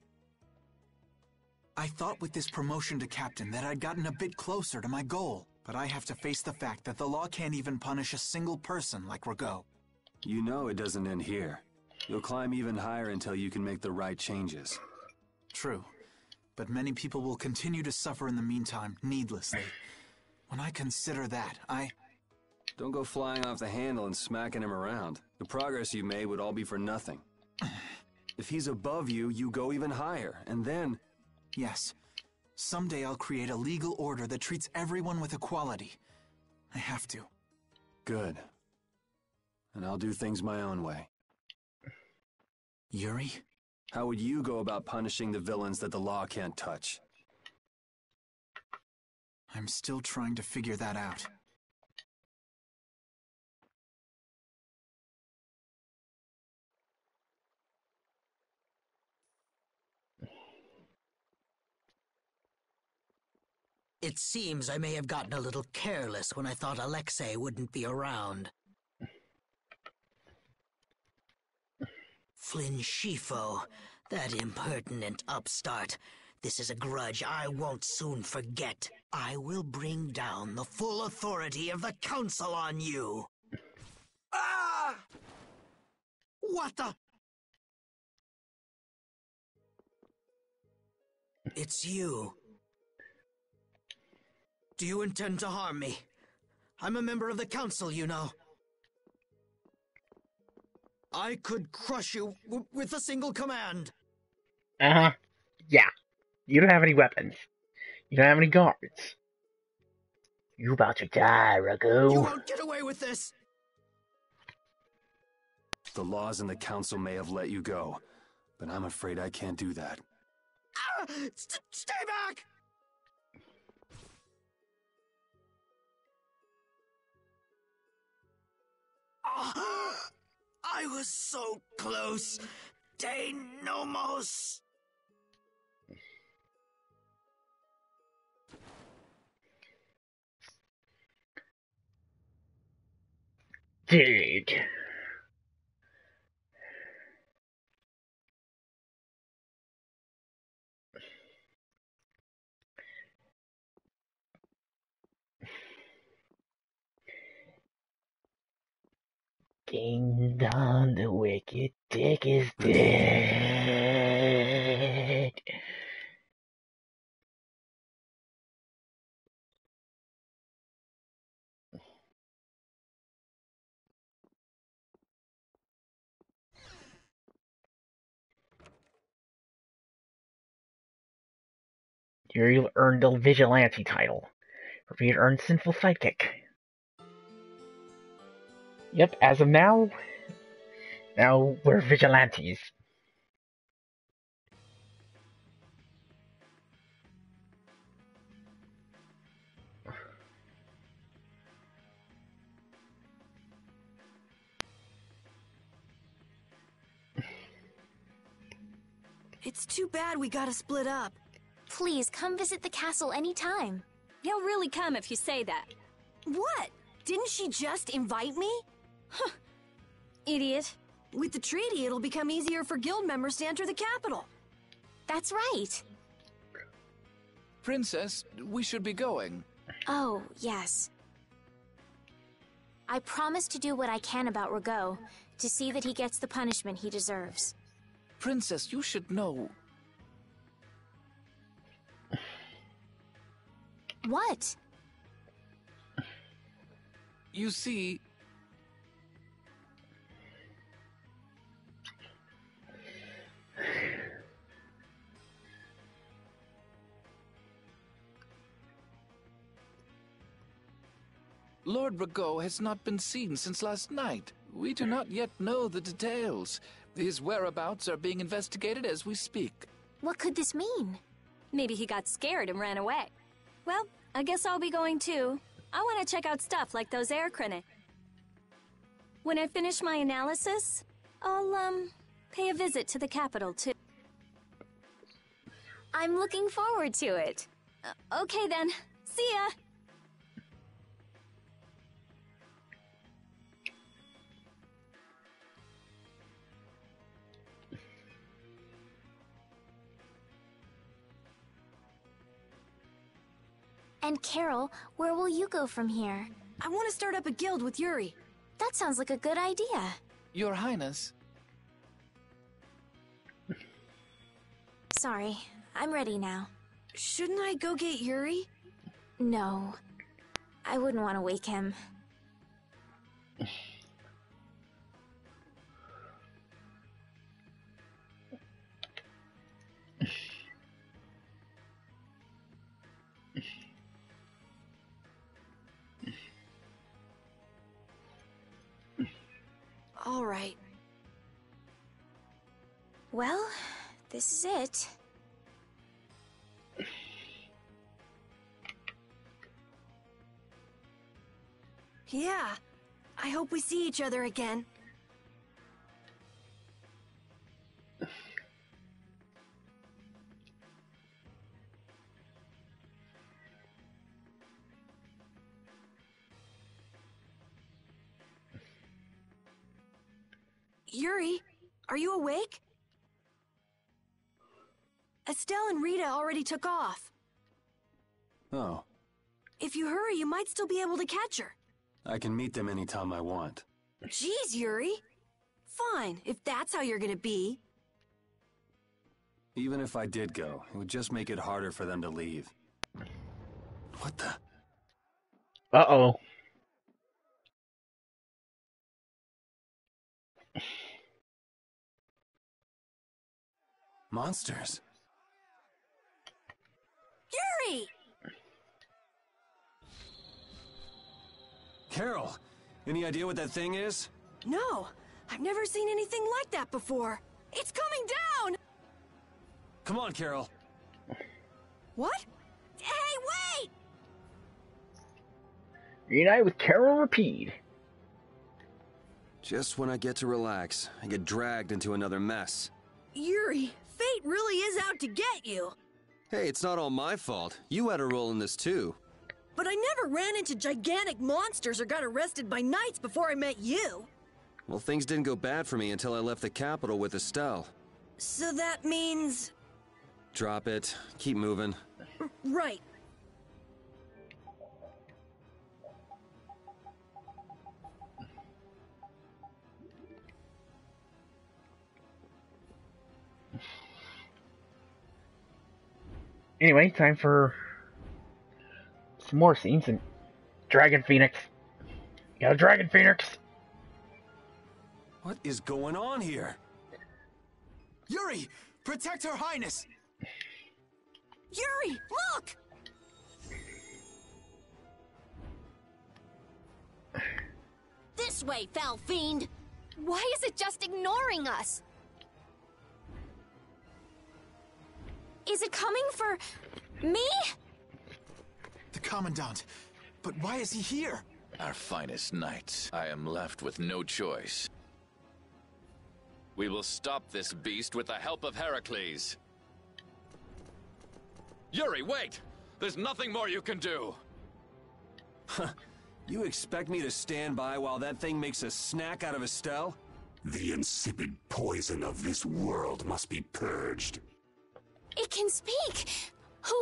I thought with this promotion to captain that I'd gotten a bit closer to my goal, but I have to face the fact that the law can't even punish a single person like Rigaud. You know it doesn't end here. You'll climb even higher until you can make the right changes. True, but many people will continue to suffer in the meantime, needlessly. When I consider that, Don't go flying off the handle and smacking him around. The progress you made would all be for nothing. If he's above you, you go even higher, and then... Yes. Someday I'll create a legal order that treats everyone with equality. I have to. Good. And I'll do things my own way. Yuri? How would you go about punishing the villains that the law can't touch? I'm still trying to figure that out. It seems I may have gotten a little careless when I thought Alexei wouldn't be around. Flynn Schifo, that impertinent upstart. This is a grudge I won't soon forget. I will bring down the full authority of the Council on you. Ah! What the? It's you. Do you intend to harm me? I'm a member of the Council, you know. I could crush you with a single command. Uh-huh. Yeah. You don't have any weapons. You don't have any guards. You about to die, Rigaud. You won't get away with this! The laws in the Council may have let you go, but I'm afraid I can't do that. Ah! Stay back! Oh, I was so close. De Nomos. Dude. Ding dong, the wicked dick is dead. You earned the vigilante title. You earned sinful sidekick. Yep, as of now we're vigilantes. It's too bad we gotta split up. Please, come visit the castle anytime. He'll really come if you say that. What? Didn't she just invite me? Huh. Idiot. With the treaty, it'll become easier for guild members to enter the capital. That's right. Princess, we should be going. Oh, yes. I promise to do what I can about Rigaud, to see that he gets the punishment he deserves. Princess, you should know. What? You see... Lord Rago has not been seen since last night. We do not yet know the details. His whereabouts are being investigated as we speak. What could this mean? Maybe he got scared and ran away. Well, I guess I'll be going too. I want to check out stuff like those air crinic. When I finish my analysis, I'll, pay a visit to the capital too. I'm looking forward to it. Okay then, see ya! And Carol, where will you go from here? I want to start up a guild with Yuri. That sounds like a good idea. Your Highness. Sorry, I'm ready now. Shouldn't I go get Yuri? No. I wouldn't want to wake him. All right. Well, this is it. Yeah. I hope we see each other again. Yuri, are you awake? Estelle and Rita already took off. Oh, If you hurry, you might still be able to catch her. I can meet them anytime I want. Jeez, Yuri. Fine, if that's how you're gonna be. Even if I did go, it would just make it harder for them to leave. What the? Uh-oh. Monsters? Yuri! Carol, any idea what that thing is? No, I've never seen anything like that before. It's coming down! Come on, Carol. What? Hey, wait! Reunite with Carol Rapide. Just when I get to relax, I get dragged into another mess. Yuri, fate really is out to get you. Hey, it's not all my fault. You had a role in this too. But I never ran into gigantic monsters or got arrested by knights before I met you. Well, things didn't go bad for me until I left the capital with Estelle. So that means... Drop it. Keep moving. Right. Anyway, time for some more scenes in Dragon Phoenix. Got a Dragon Phoenix. What is going on here? Yuri! Protect Her Highness! Yuri, look! This way, foul fiend! Why is it just ignoring us? Is it coming for me? The Commandant. But why is he here? Our finest knights. I am left with no choice. We will stop this beast with the help of Heracles. Yuri, wait! There's nothing more you can do! You expect me to stand by while that thing makes a snack out of Estelle? The insipid poison of this world must be purged. It can speak. Who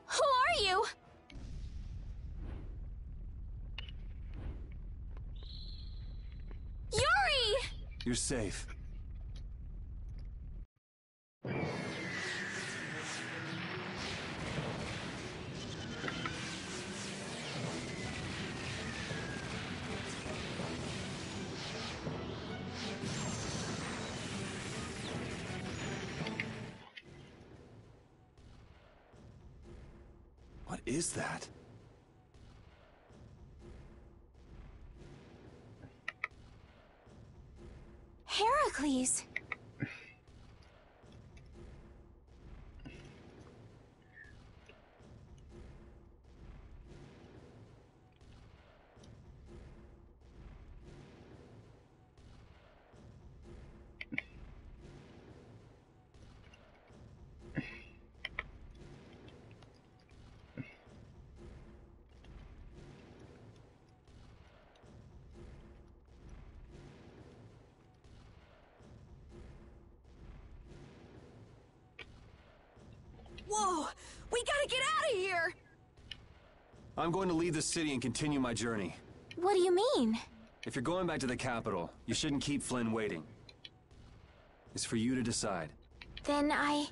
are you? Yuri! You're safe. What is that? Heracles! Whoa! We gotta get out of here! I'm going to leave the city and continue my journey. What do you mean? If you're going back to the capital, you shouldn't keep Flynn waiting. It's for you to decide. Then I...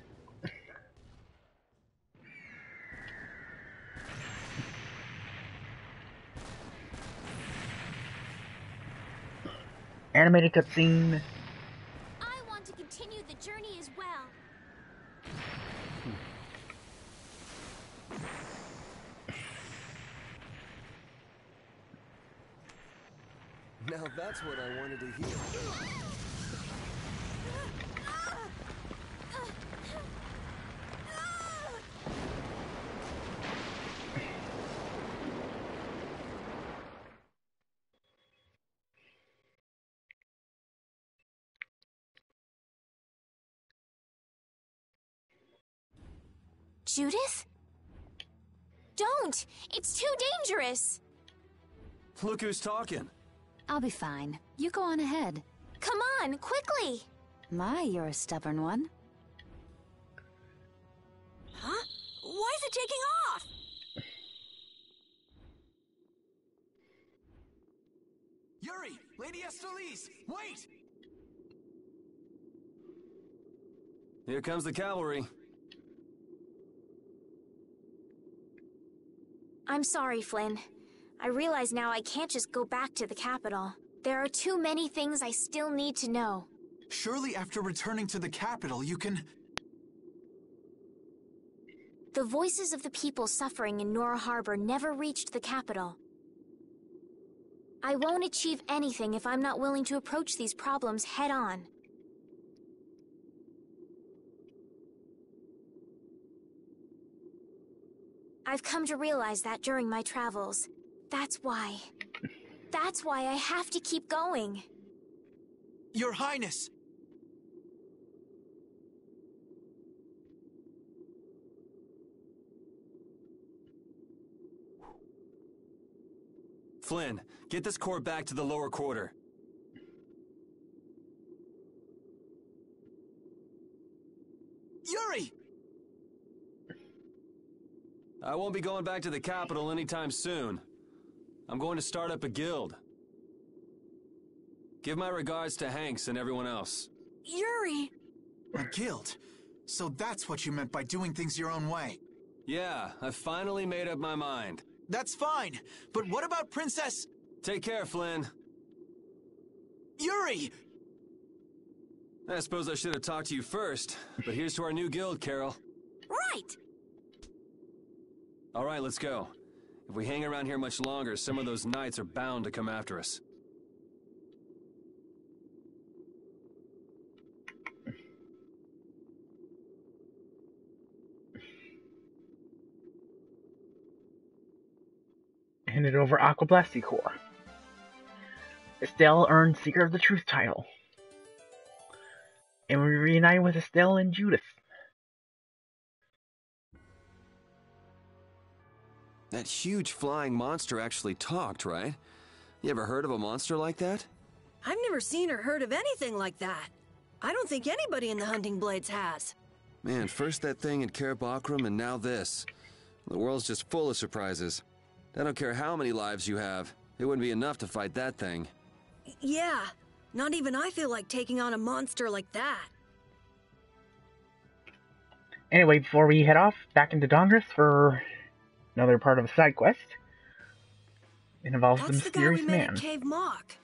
Animated cutscene. I want to continue the journey as well. Now that's what I wanted to hear. Judith? Don't! It's too dangerous! Look who's talking. I'll be fine. You go on ahead. Come on, quickly! My, you're a stubborn one. Huh? Why is it taking off? Yuri! Lady Estellise! Wait! Here comes the cavalry. I'm sorry, Flynn. I realize now I can't just go back to the capital. There are too many things I still need to know. Surely after returning to the capital, you can... The voices of the people suffering in Nora Harbor never reached the capital. I won't achieve anything if I'm not willing to approach these problems head-on. I've come to realize that during my travels. That's why I have to keep going. Your Highness! Flynn, get this core back to the lower quarter. Yuri! I won't be going back to the capital anytime soon. I'm going to start up a guild. Give my regards to Hanks and everyone else. Yuri! A guild? So that's what you meant by doing things your own way. Yeah, I finally made up my mind. That's fine, but what about Princess... Take care, Flynn. Yuri! I suppose I should have talked to you first, but here's to our new guild, Carol. Right! All right, let's go. If we hang around here much longer, some of those knights are bound to come after us. Handed over Aquablasty Core. Estelle earned Seeker of the Truth title. And we reunite with Estelle and Judith. That huge flying monster actually talked, right? You ever heard of a monster like that? I've never seen or heard of anything like that. I don't think anybody in the Hunting Blades has. Man, first that thing in Cair Bakram and now this. The world's just full of surprises. I don't care how many lives you have. It wouldn't be enough to fight that thing. Yeah, not even I feel like taking on a monster like that. Anyway, before we head off back into Dongris for another part of a side quest, it involves the mysterious man. That's the guy we met at Cave Mock.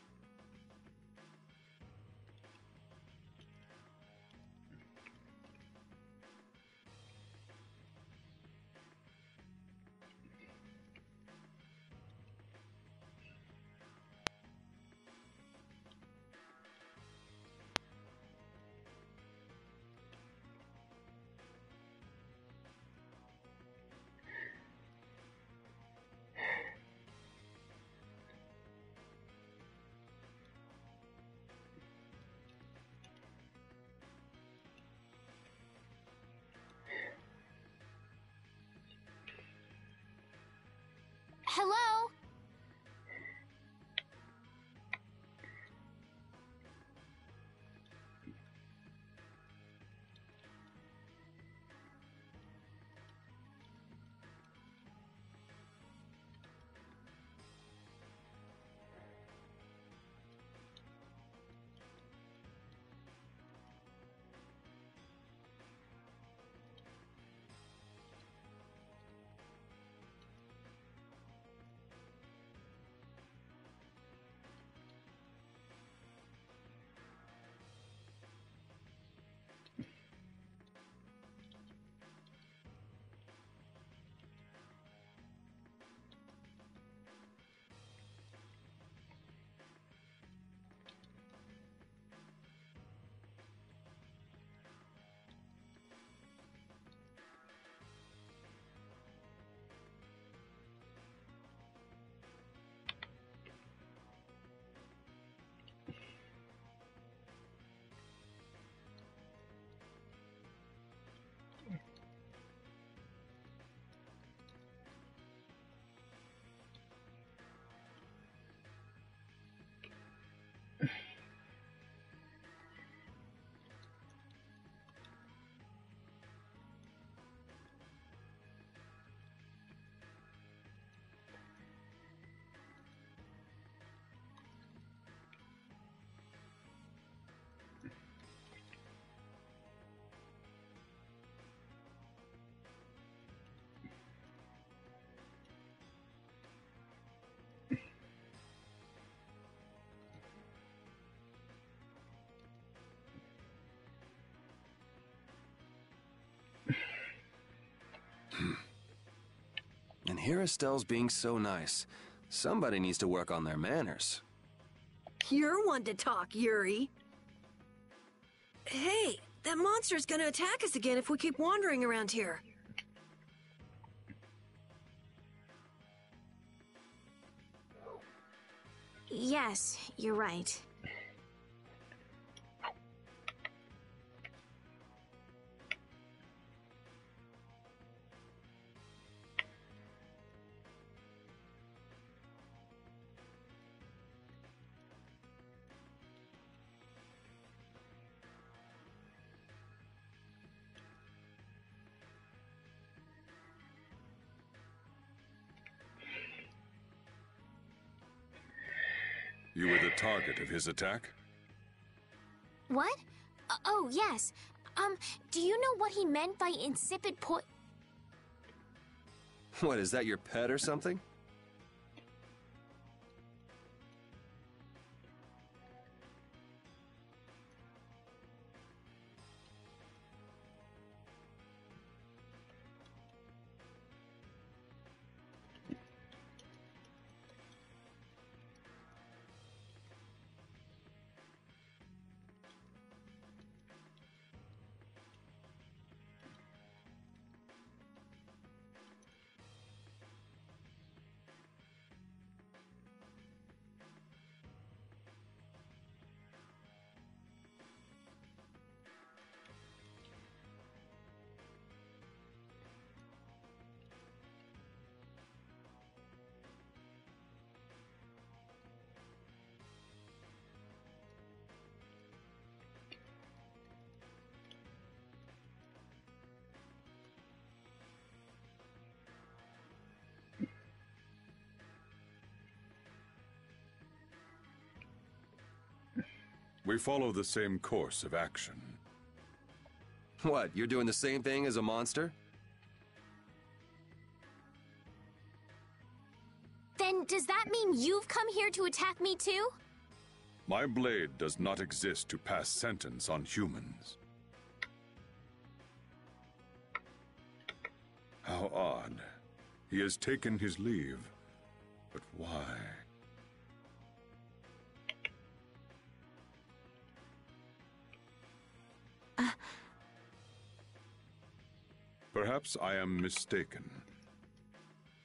Here Estelle's being so nice. Somebody needs to work on their manners. You're one to talk, Yuri. Hey, that monster's gonna attack us again if we keep wandering around here. Yes, you're right. You were the target of his attack? What? Oh, yes. Do you know what he meant by insipid What, is that your pet or something? We follow the same course of action. What, you're doing the same thing as a monster? Then does that mean you've come here to attack me too? My blade does not exist to pass sentence on humans. How odd. He has taken his leave. But why? Perhaps I am mistaken.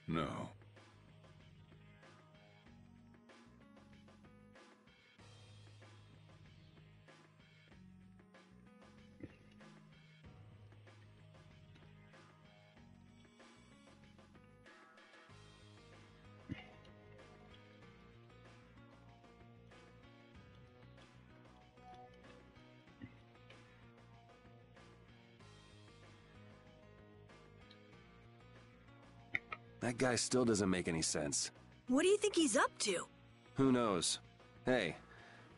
No. That guy still doesn't make any sense. What do you think he's up to? Who knows? Hey,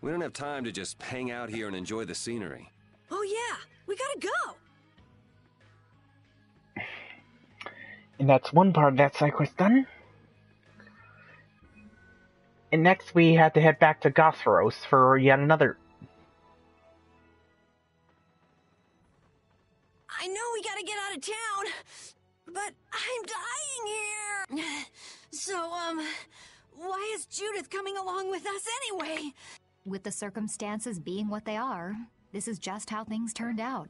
we don't have time to just hang out here and enjoy the scenery. Oh yeah, we gotta go! And that's one part of that side quest done. And next we have to head back to Gosferos for yet another. I know we gotta get out of town, but I'm dying here! So, why is Judith coming along with us anyway? With the circumstances being what they are, this is just how things turned out.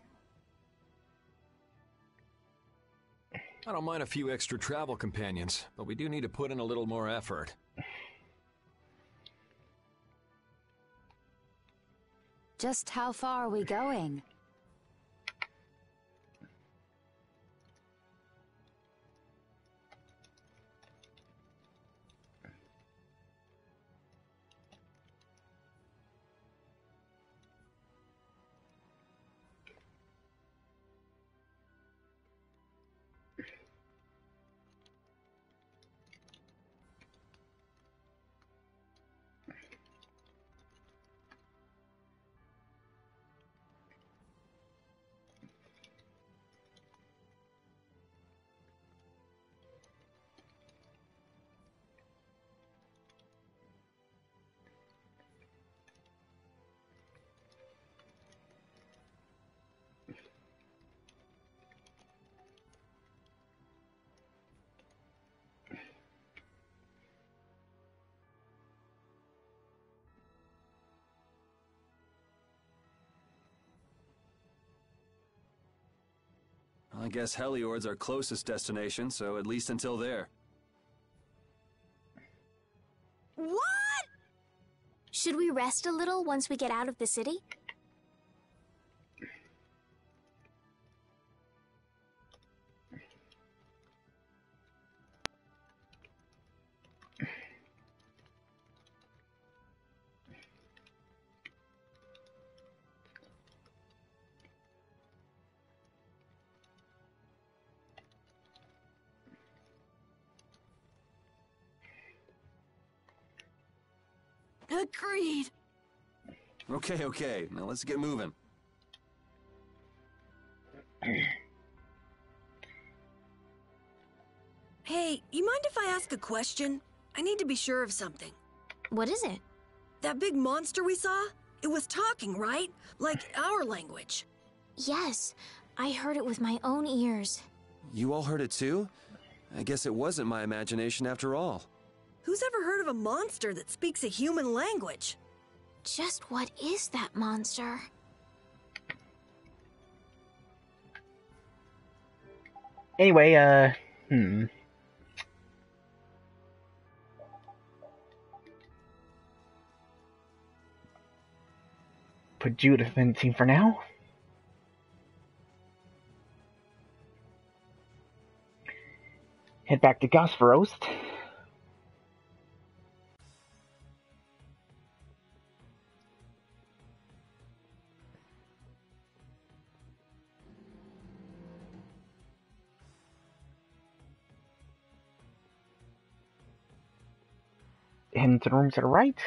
I don't mind a few extra travel companions, but we do need to put in a little more effort. Just how far are we going? I guess Heliord's our closest destination, so at least until there. What? Should we rest a little once we get out of the city? Agreed. Okay, now let's get moving. Hey, you mind if I ask a question? I need to be sure of something. What is it? That big monster we saw? It was talking, right? Like our language. Yes, I heard it with my own ears. You all heard it too? I guess it wasn't my imagination after all. Who's ever heard of a monster that speaks a human language? Just what is that monster? Anyway, put Judith in the team for now. Head back to Gosperos. Head into the room to the right.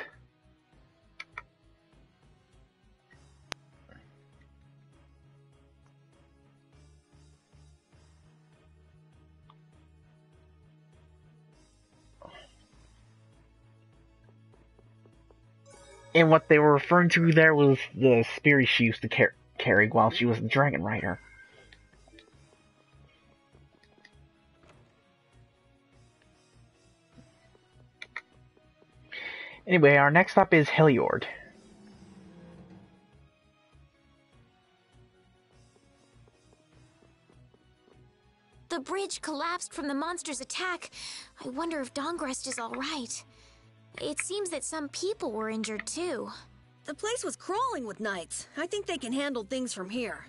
And what they were referring to there was the spear she used to carry while she was a dragon rider. Anyway, our next stop is Heliord. The bridge collapsed from the monster's attack. I wonder if Dongrest is all right. It seems that some people were injured too. The place was crawling with knights. I think they can handle things from here.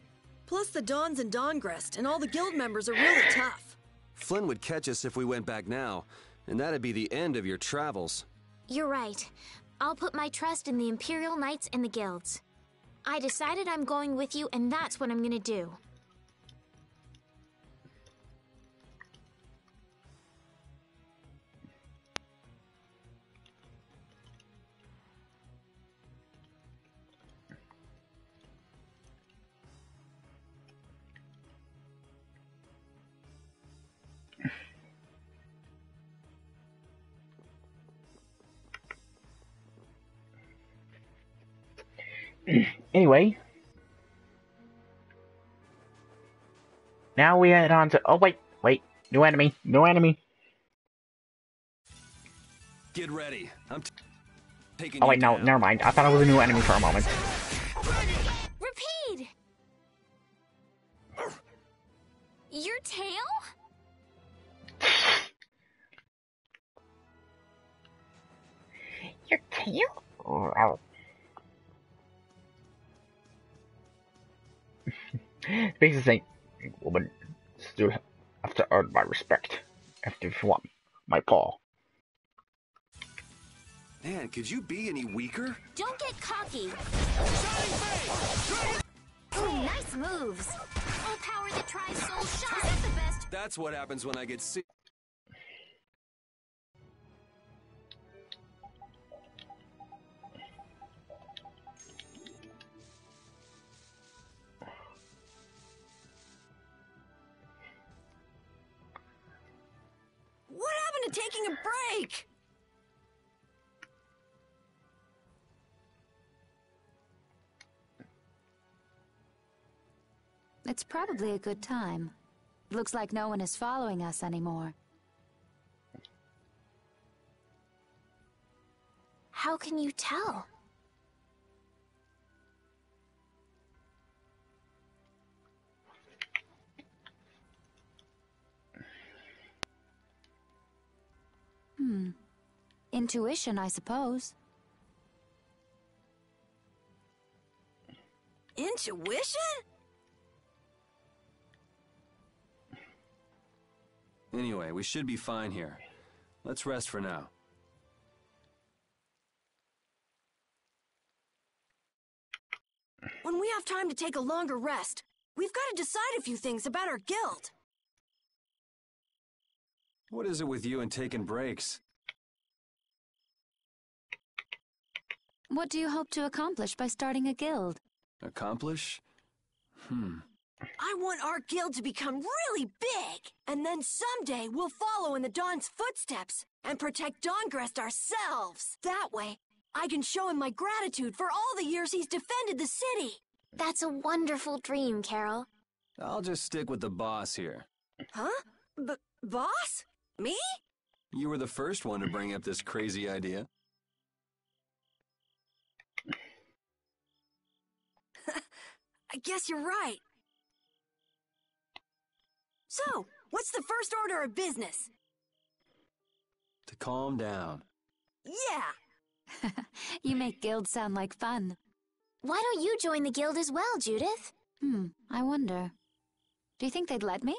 Plus the Dons and Dongrest and all the guild members are really tough. Flynn would catch us if we went back now, and that'd be the end of your travels. You're right. I'll put my trust in the Imperial Knights and the guilds. I decided I'm going with you, and that's what I'm gonna do. Anyway, now we head on to. Oh wait, new enemy. Get ready. I'm taking. Oh wait, no, never mind. I thought it was a new enemy for a moment. Repeat! Your tail? Your tail? Oh. Basically saying, woman, still have to earn my respect. If you want my paw. Man, could you be any weaker? Don't get cocky. Ooh, nice moves. All power that tries soul shot. Is that the best? That's what happens when I get sick. What happened to taking a break? It's probably a good time. Looks like no one is following us anymore. How can you tell? Intuition, I suppose. Intuition? Anyway, we should be fine here. Let's rest for now. When we have time to take a longer rest, we've got to decide a few things about our guild. What is it with you and taking breaks? What do you hope to accomplish by starting a guild? Accomplish? I want our guild to become really big, and then someday we'll follow in the Dawn's footsteps and protect Dawngrest ourselves. That way, I can show him my gratitude for all the years he's defended the city. That's a wonderful dream, Carol. I'll just stick with the boss here. Huh? Boss? Me? You were the first one to bring up this crazy idea. I guess you're right. So, what's the first order of business? To calm down. Yeah! You make guilds sound like fun. Why don't you join the guild as well, Judith? I wonder. Do you think they'd let me?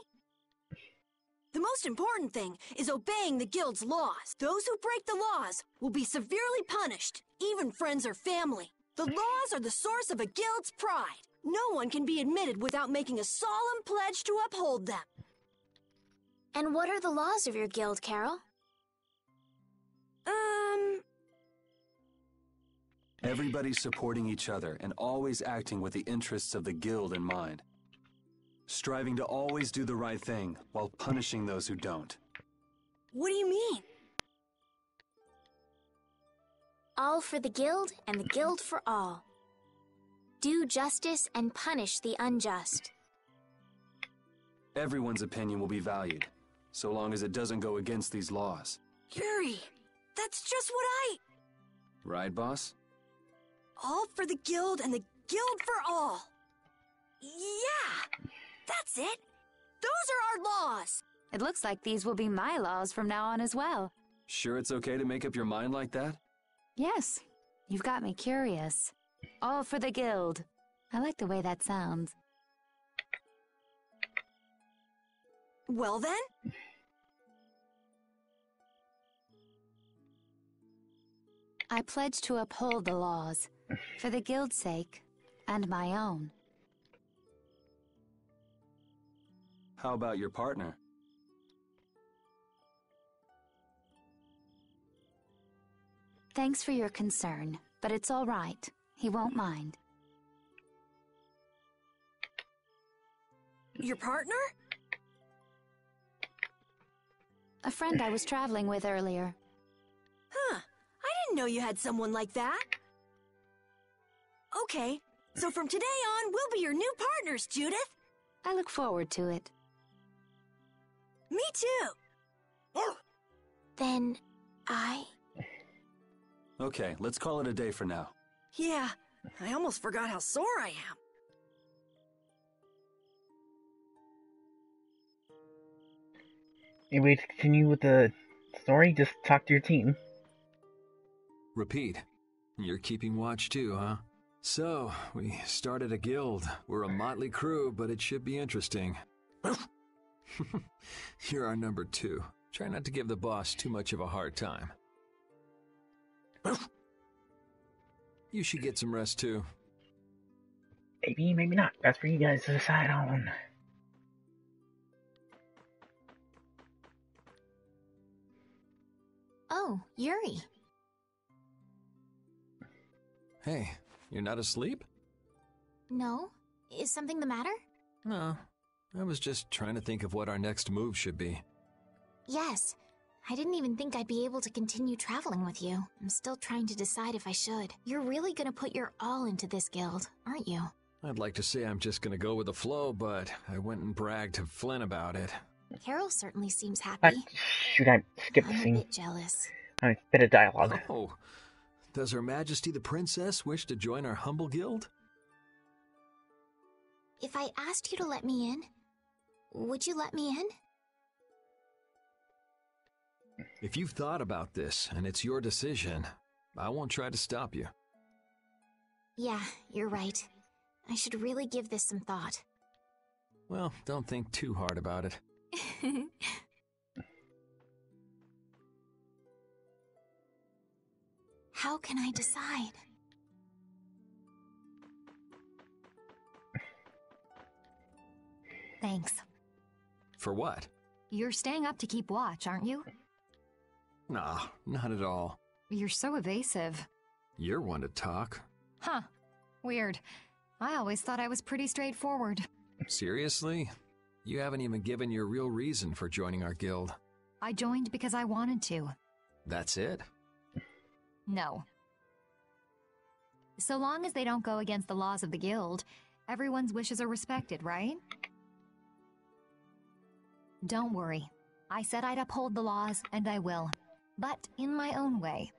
The most important thing is obeying the guild's laws. Those who break the laws will be severely punished, even friends or family. The laws are the source of a guild's pride. No one can be admitted without making a solemn pledge to uphold them. And what are the laws of your guild, Carol? Everybody supporting each other and always acting with the interests of the guild in mind. Striving to always do the right thing while punishing those who don't. What do you mean? All for the guild and the guild for all. Do justice and punish the unjust. Everyone's opinion will be valued, so long as it doesn't go against these laws. Yuri, that's just what Right, boss? All for the guild and the guild for all. Yeah, that's it. Those are our laws. It looks like these will be my laws from now on as well. Sure it's okay to make up your mind like that? Yes, you've got me curious. All for the guild. I like the way that sounds. Well then? I pledge to uphold the laws, for the guild's sake, and my own. How about your partner? Thanks for your concern, but it's all right. He won't mind. Your partner? A friend I was traveling with earlier. Huh. I didn't know you had someone like that. Okay, so from today on, we'll be your new partners, Judith. I look forward to it. Me too. Then, Okay, let's call it a day for now. Yeah, I almost forgot how sore I am. Anyway, to continue with the story, just talk to your team. Repeat. You're keeping watch too, huh? So, we started a guild. We're a motley crew, but it should be interesting. You're our number 2. Try not to give the boss too much of a hard time. You should get some rest too. Maybe, maybe not. That's for you guys to decide on. Oh, Yuri. Hey, you're not asleep? No? Is something the matter? No. I was just trying to think of what our next move should be. Yes. I didn't even think I'd be able to continue traveling with you. I'm still trying to decide if I should. You're really gonna put your all into this guild, aren't you? I'd like to say I'm just gonna go with the flow, but I went and bragged to Flynn about it. Carol certainly seems happy. Shoot, I skipped the I'm scene. a bit jealous. A bit of dialogue. Oh, does Her Majesty the Princess wish to join our humble guild? If I asked you to let me in, would you let me in? If you've thought about this and it's your decision, I won't try to stop you. Yeah, you're right. I should really give this some thought. Well, don't think too hard about it. How can I decide? Thanks. For what? You're staying up to keep watch, aren't you? Nah, not at all. You're so evasive. You're one to talk. Huh. Weird. I always thought I was pretty straightforward. Seriously? You haven't even given your real reason for joining our guild. I joined because I wanted to. That's it? No. So long as they don't go against the laws of the guild, everyone's wishes are respected, right? Don't worry. I said I'd uphold the laws, and I will. But in my own way.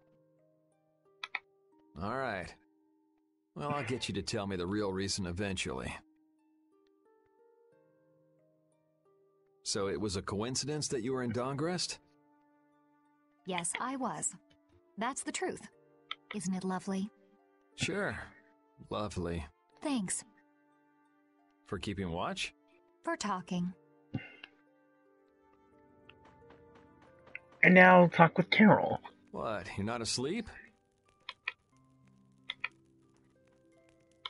All right. Well, I'll get you to tell me the real reason eventually. So it was a coincidence that you were in Dawngrest? Yes, I was. That's the truth. Isn't it lovely? Sure. Lovely. Thanks. For keeping watch? For talking. And now talk with Carol. What, you're not asleep?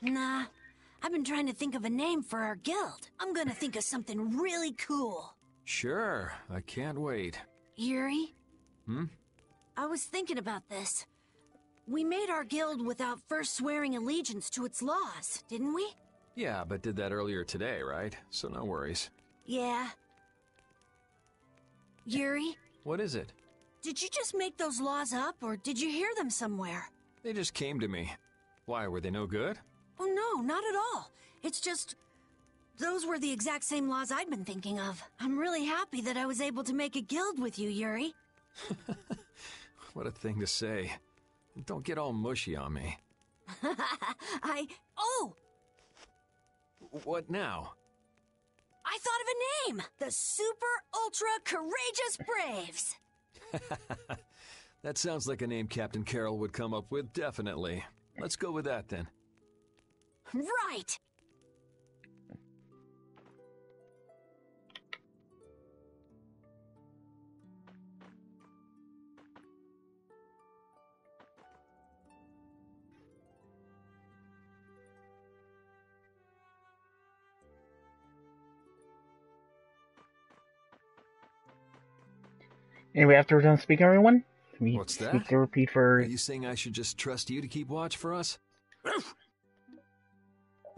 Nah, I've been trying to think of a name for our guild. I'm gonna think of something really cool. Sure, I can't wait. Yuri? Hmm? I was thinking about this. We made our guild without first swearing allegiance to its laws, didn't we? Yeah, but did that earlier today, right? So no worries. Yeah. Yuri? What is it? Did you just make those laws up, or did you hear them somewhere? They just came to me. Why, were they no good? Oh no, not at all. It's just... those were the exact same laws I'd been thinking of. I'm really happy that I was able to make a guild with you, Yuri. What a thing to say. Don't get all mushy on me. Oh! What now? I thought of a name! The Super Ultra Courageous Braves! That sounds like a name Captain Carroll would come up with, definitely. Let's go with that, then. Right! Anyway, after we're done speaking, everyone, What's that? we can repeat for... Are you saying I should just trust you to keep watch for us?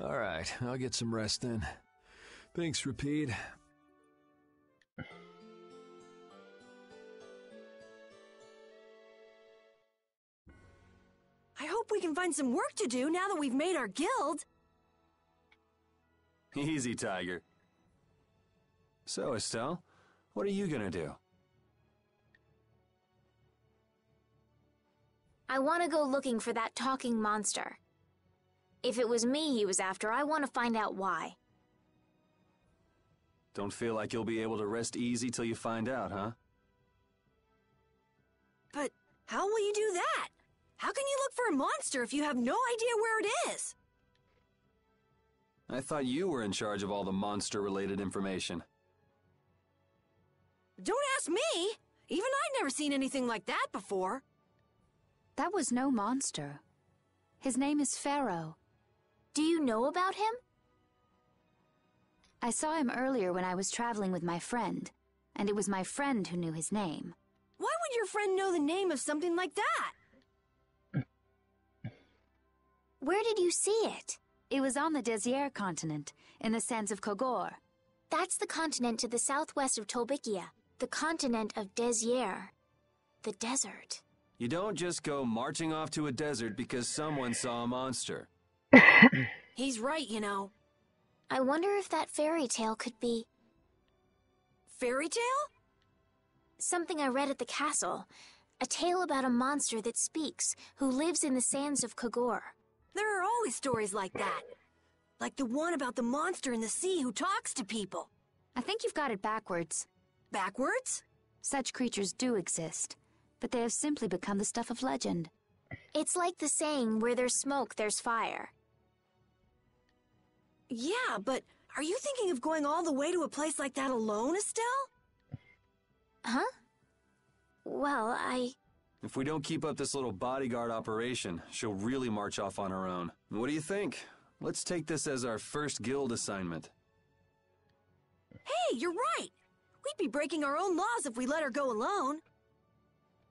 All right, I'll get some rest then. Thanks, Repeat. I hope we can find some work to do now that we've made our guild. Easy, Tiger. So, Estelle, what are you gonna do? I want to go looking for that talking monster. If it was me he was after, I want to find out why. Don't feel like you'll be able to rest easy till you find out, huh? But how will you do that? How can you look for a monster if you have no idea where it is? I thought you were in charge of all the monster-related information. Don't ask me! Even I've never seen anything like that before. That was no monster. His name is Pharaoh. Do you know about him? I saw him earlier when I was traveling with my friend, and it was my friend who knew his name. Why would your friend know the name of something like that? Where did you see it? It was on the Désert continent, in the sands of Kogor. That's the continent to the southwest of Tolbikia. The continent of Désert. The desert. You don't just go marching off to a desert because someone saw a monster. He's right, you know. I wonder if that fairy tale could be... Fairy tale? Something I read at the castle. A tale about a monster that speaks, who lives in the sands of Kogor. There are always stories like that. Like the one about the monster in the sea who talks to people. I think you've got it backwards. Backwards? Such creatures do exist, but they have simply become the stuff of legend. It's like the saying, where there's smoke, there's fire. Yeah, but are you thinking of going all the way to a place like that alone, Estelle? Huh? Well, If we don't keep up this little bodyguard operation, she'll really march off on her own. What do you think? Let's take this as our first guild assignment. Hey, you're right. We'd be breaking our own laws if we let her go alone.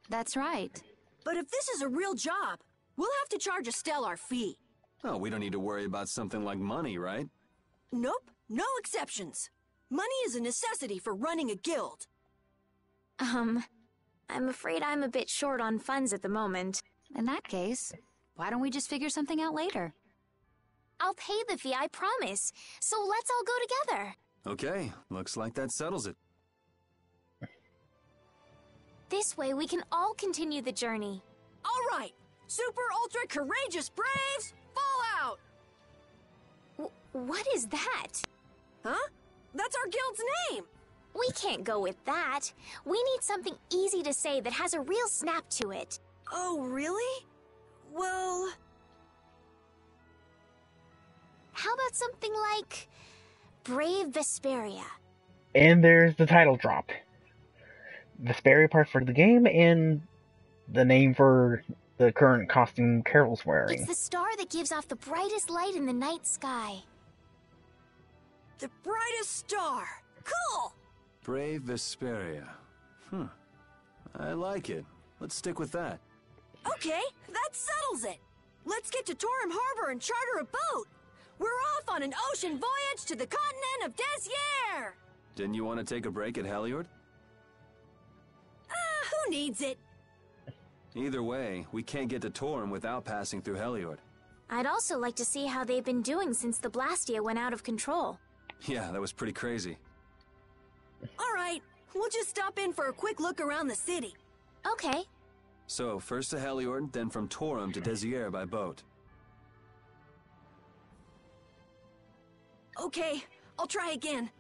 That's right. But if this is a real job, we'll have to charge Estelle our fee. Oh, we don't need to worry about something like money, right? Nope, no exceptions. Money is a necessity for running a guild. I'm afraid I'm a bit short on funds at the moment. In that case, why don't we just figure something out later? I'll pay the fee, I promise. So let's all go together. Okay, looks like that settles it. This way we can all continue the journey. All right, super ultra courageous braves, fall out! What is that? Huh? That's our guild's name! We can't go with that. We need something easy to say that has a real snap to it. Oh, really? Well... How about something like... Brave Vesperia? And there's the title drop. Vesperia part for the game, and the name for the current costume Carol's wearing. It's the star that gives off the brightest light in the night sky. The brightest star! Cool! Brave Vesperia. I like it. Let's stick with that. Okay, that settles it. Let's get to Torum Harbor and charter a boat. We're off on an ocean voyage to the continent of Desier! Didn't you want to take a break at Heliord? Who needs it? Either way, we can't get to Torum without passing through Heliord. I'd also like to see how they've been doing since the Blastia went out of control. Yeah, that was pretty crazy. All right, we'll just stop in for a quick look around the city. Okay. So, first to Heliord, then from Torum to Desier by boat. Okay, I'll try again.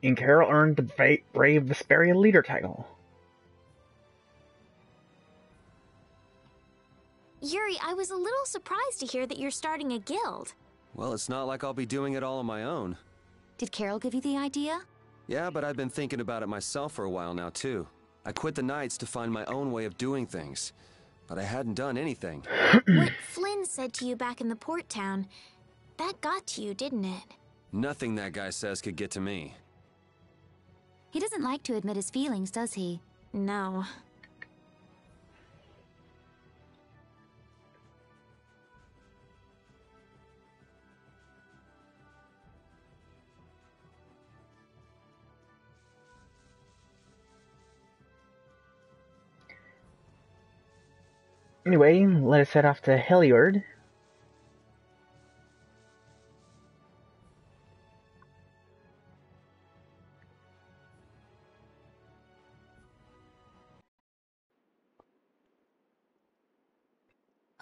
And Carol earned the Brave Vesperia leader title. Yuri, I was a little surprised to hear that you're starting a guild. Well, it's not like I'll be doing it all on my own. Did Carol give you the idea? Yeah, but I've been thinking about it myself for a while now, too. I quit the Knights to find my own way of doing things. But I hadn't done anything. What Flynn said to you back in the port town, that got to you, didn't it? Nothing that guy says could get to me. He doesn't like to admit his feelings, does he? No. Anyway, let us head off to Heliord.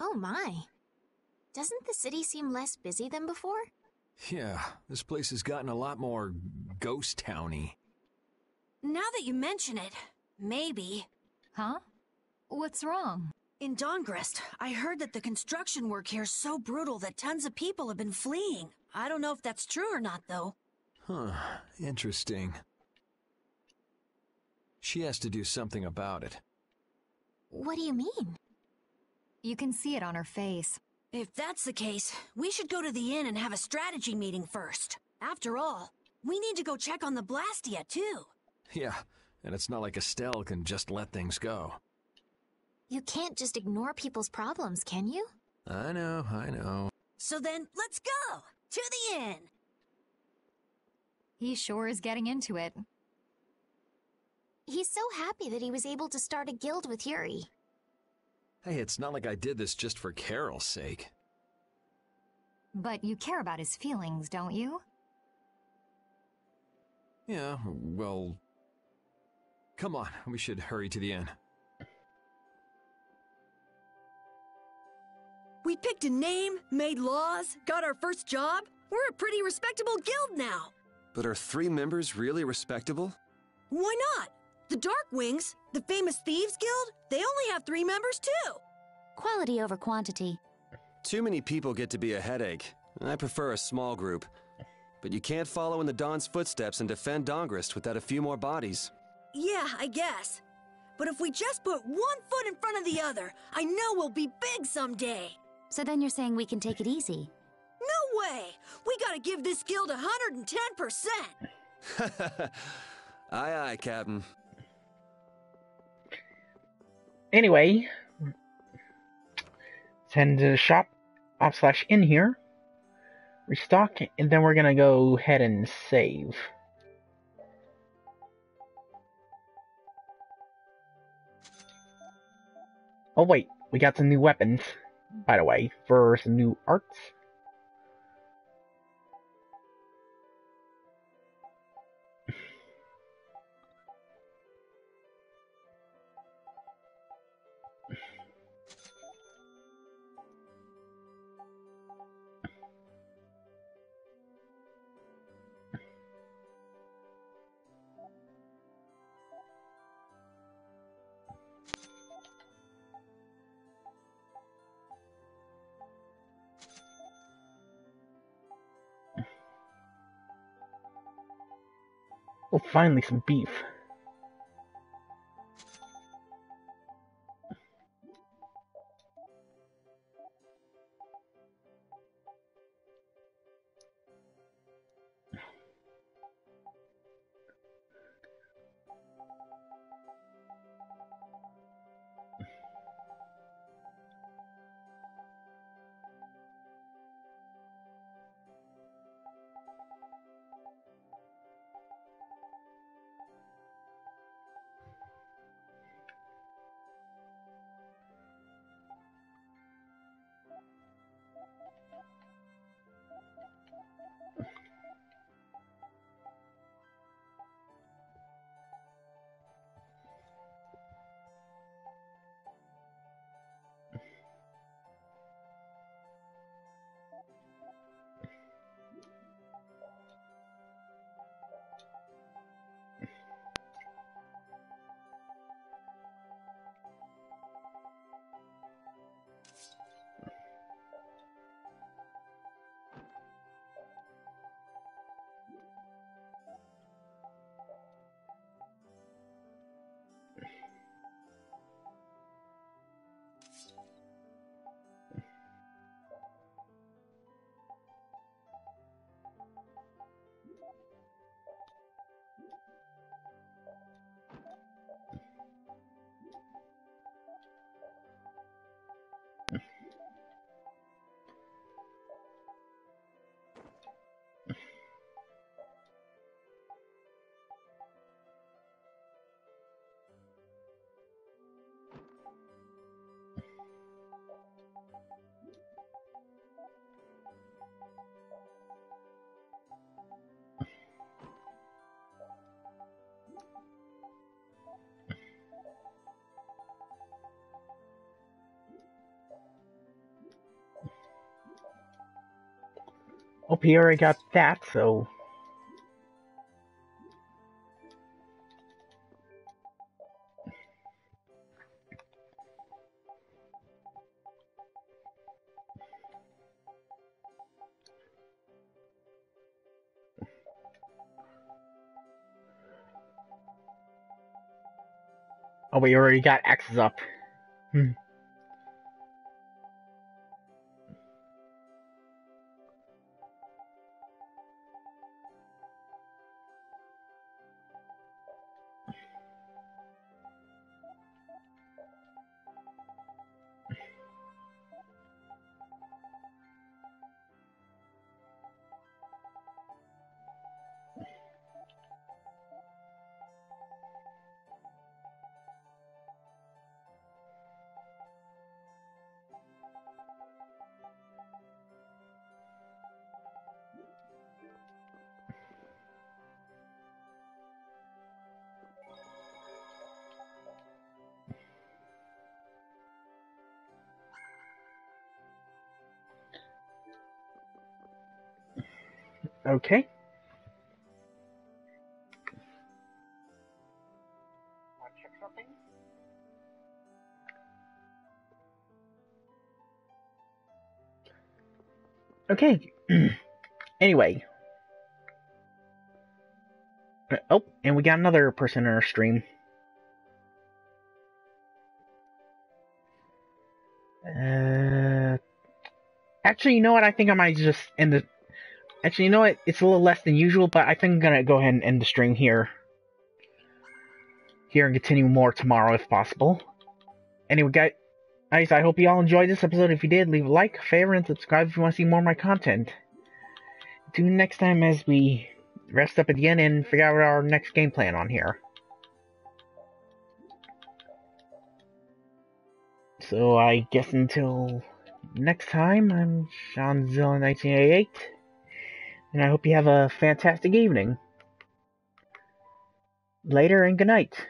Oh my. Doesn't the city seem less busy than before? Yeah, this place has gotten a lot more ghost towny. Now that you mention it, maybe. Huh? What's wrong? In Dawngrest, I heard that the construction work here is so brutal that tons of people have been fleeing. I don't know if that's true or not, though. Huh, interesting. She has to do something about it. What do you mean? You can see it on her face. If that's the case, we should go to the inn and have a strategy meeting first. After all, we need to go check on the Blastia, too. Yeah, and it's not like Estelle can just let things go. You can't just ignore people's problems, can you? I know. So then, let's go! To the inn! He sure is getting into it. He's so happy that he was able to start a guild with Yuri. Hey, it's not like I did this just for Carol's sake. But you care about his feelings, don't you? Yeah, well... Come on, we should hurry to the inn. We picked a name, made laws, got our first job. We're a pretty respectable guild now. But are 3 members really respectable? Why not? The Dark Wings, the famous Thieves Guild, they only have 3 members too. Quality over quantity. Too many people get to be a headache. I prefer a small group. But you can't follow in the Dawn's footsteps and defend Dongrist without a few more bodies. Yeah, I guess. But if we just put 1 foot in front of the other, I know we'll be big someday. So then you're saying we can take it easy? No way! We gotta give this guild 110%! Aye, aye, Captain. Anyway, let's head into the shop, /in here, restock, and then we're gonna go ahead and save. Oh wait, we got some new weapons, by the way, for some new arts. Oh, finally some beef. Oh, Pierre, I got that, so... Oh, we already got X's up. Okay. Want to check something? Okay. Anyway. Oh, and we got another person in our stream. Actually, you know what? I think I might just end the... Actually, you know what? It's a little less than usual, but I think I'm gonna go ahead and end the stream here. And continue more tomorrow if possible. Anyway, guys, I hope you all enjoyed this episode. If you did, leave a like, favorite, and subscribe if you want to see more of my content. Tune in next time as we rest up at the end and figure out our next game plan on here. So I guess until next time, I'm seanzilla1988, and I hope you have a fantastic evening. Later and good night.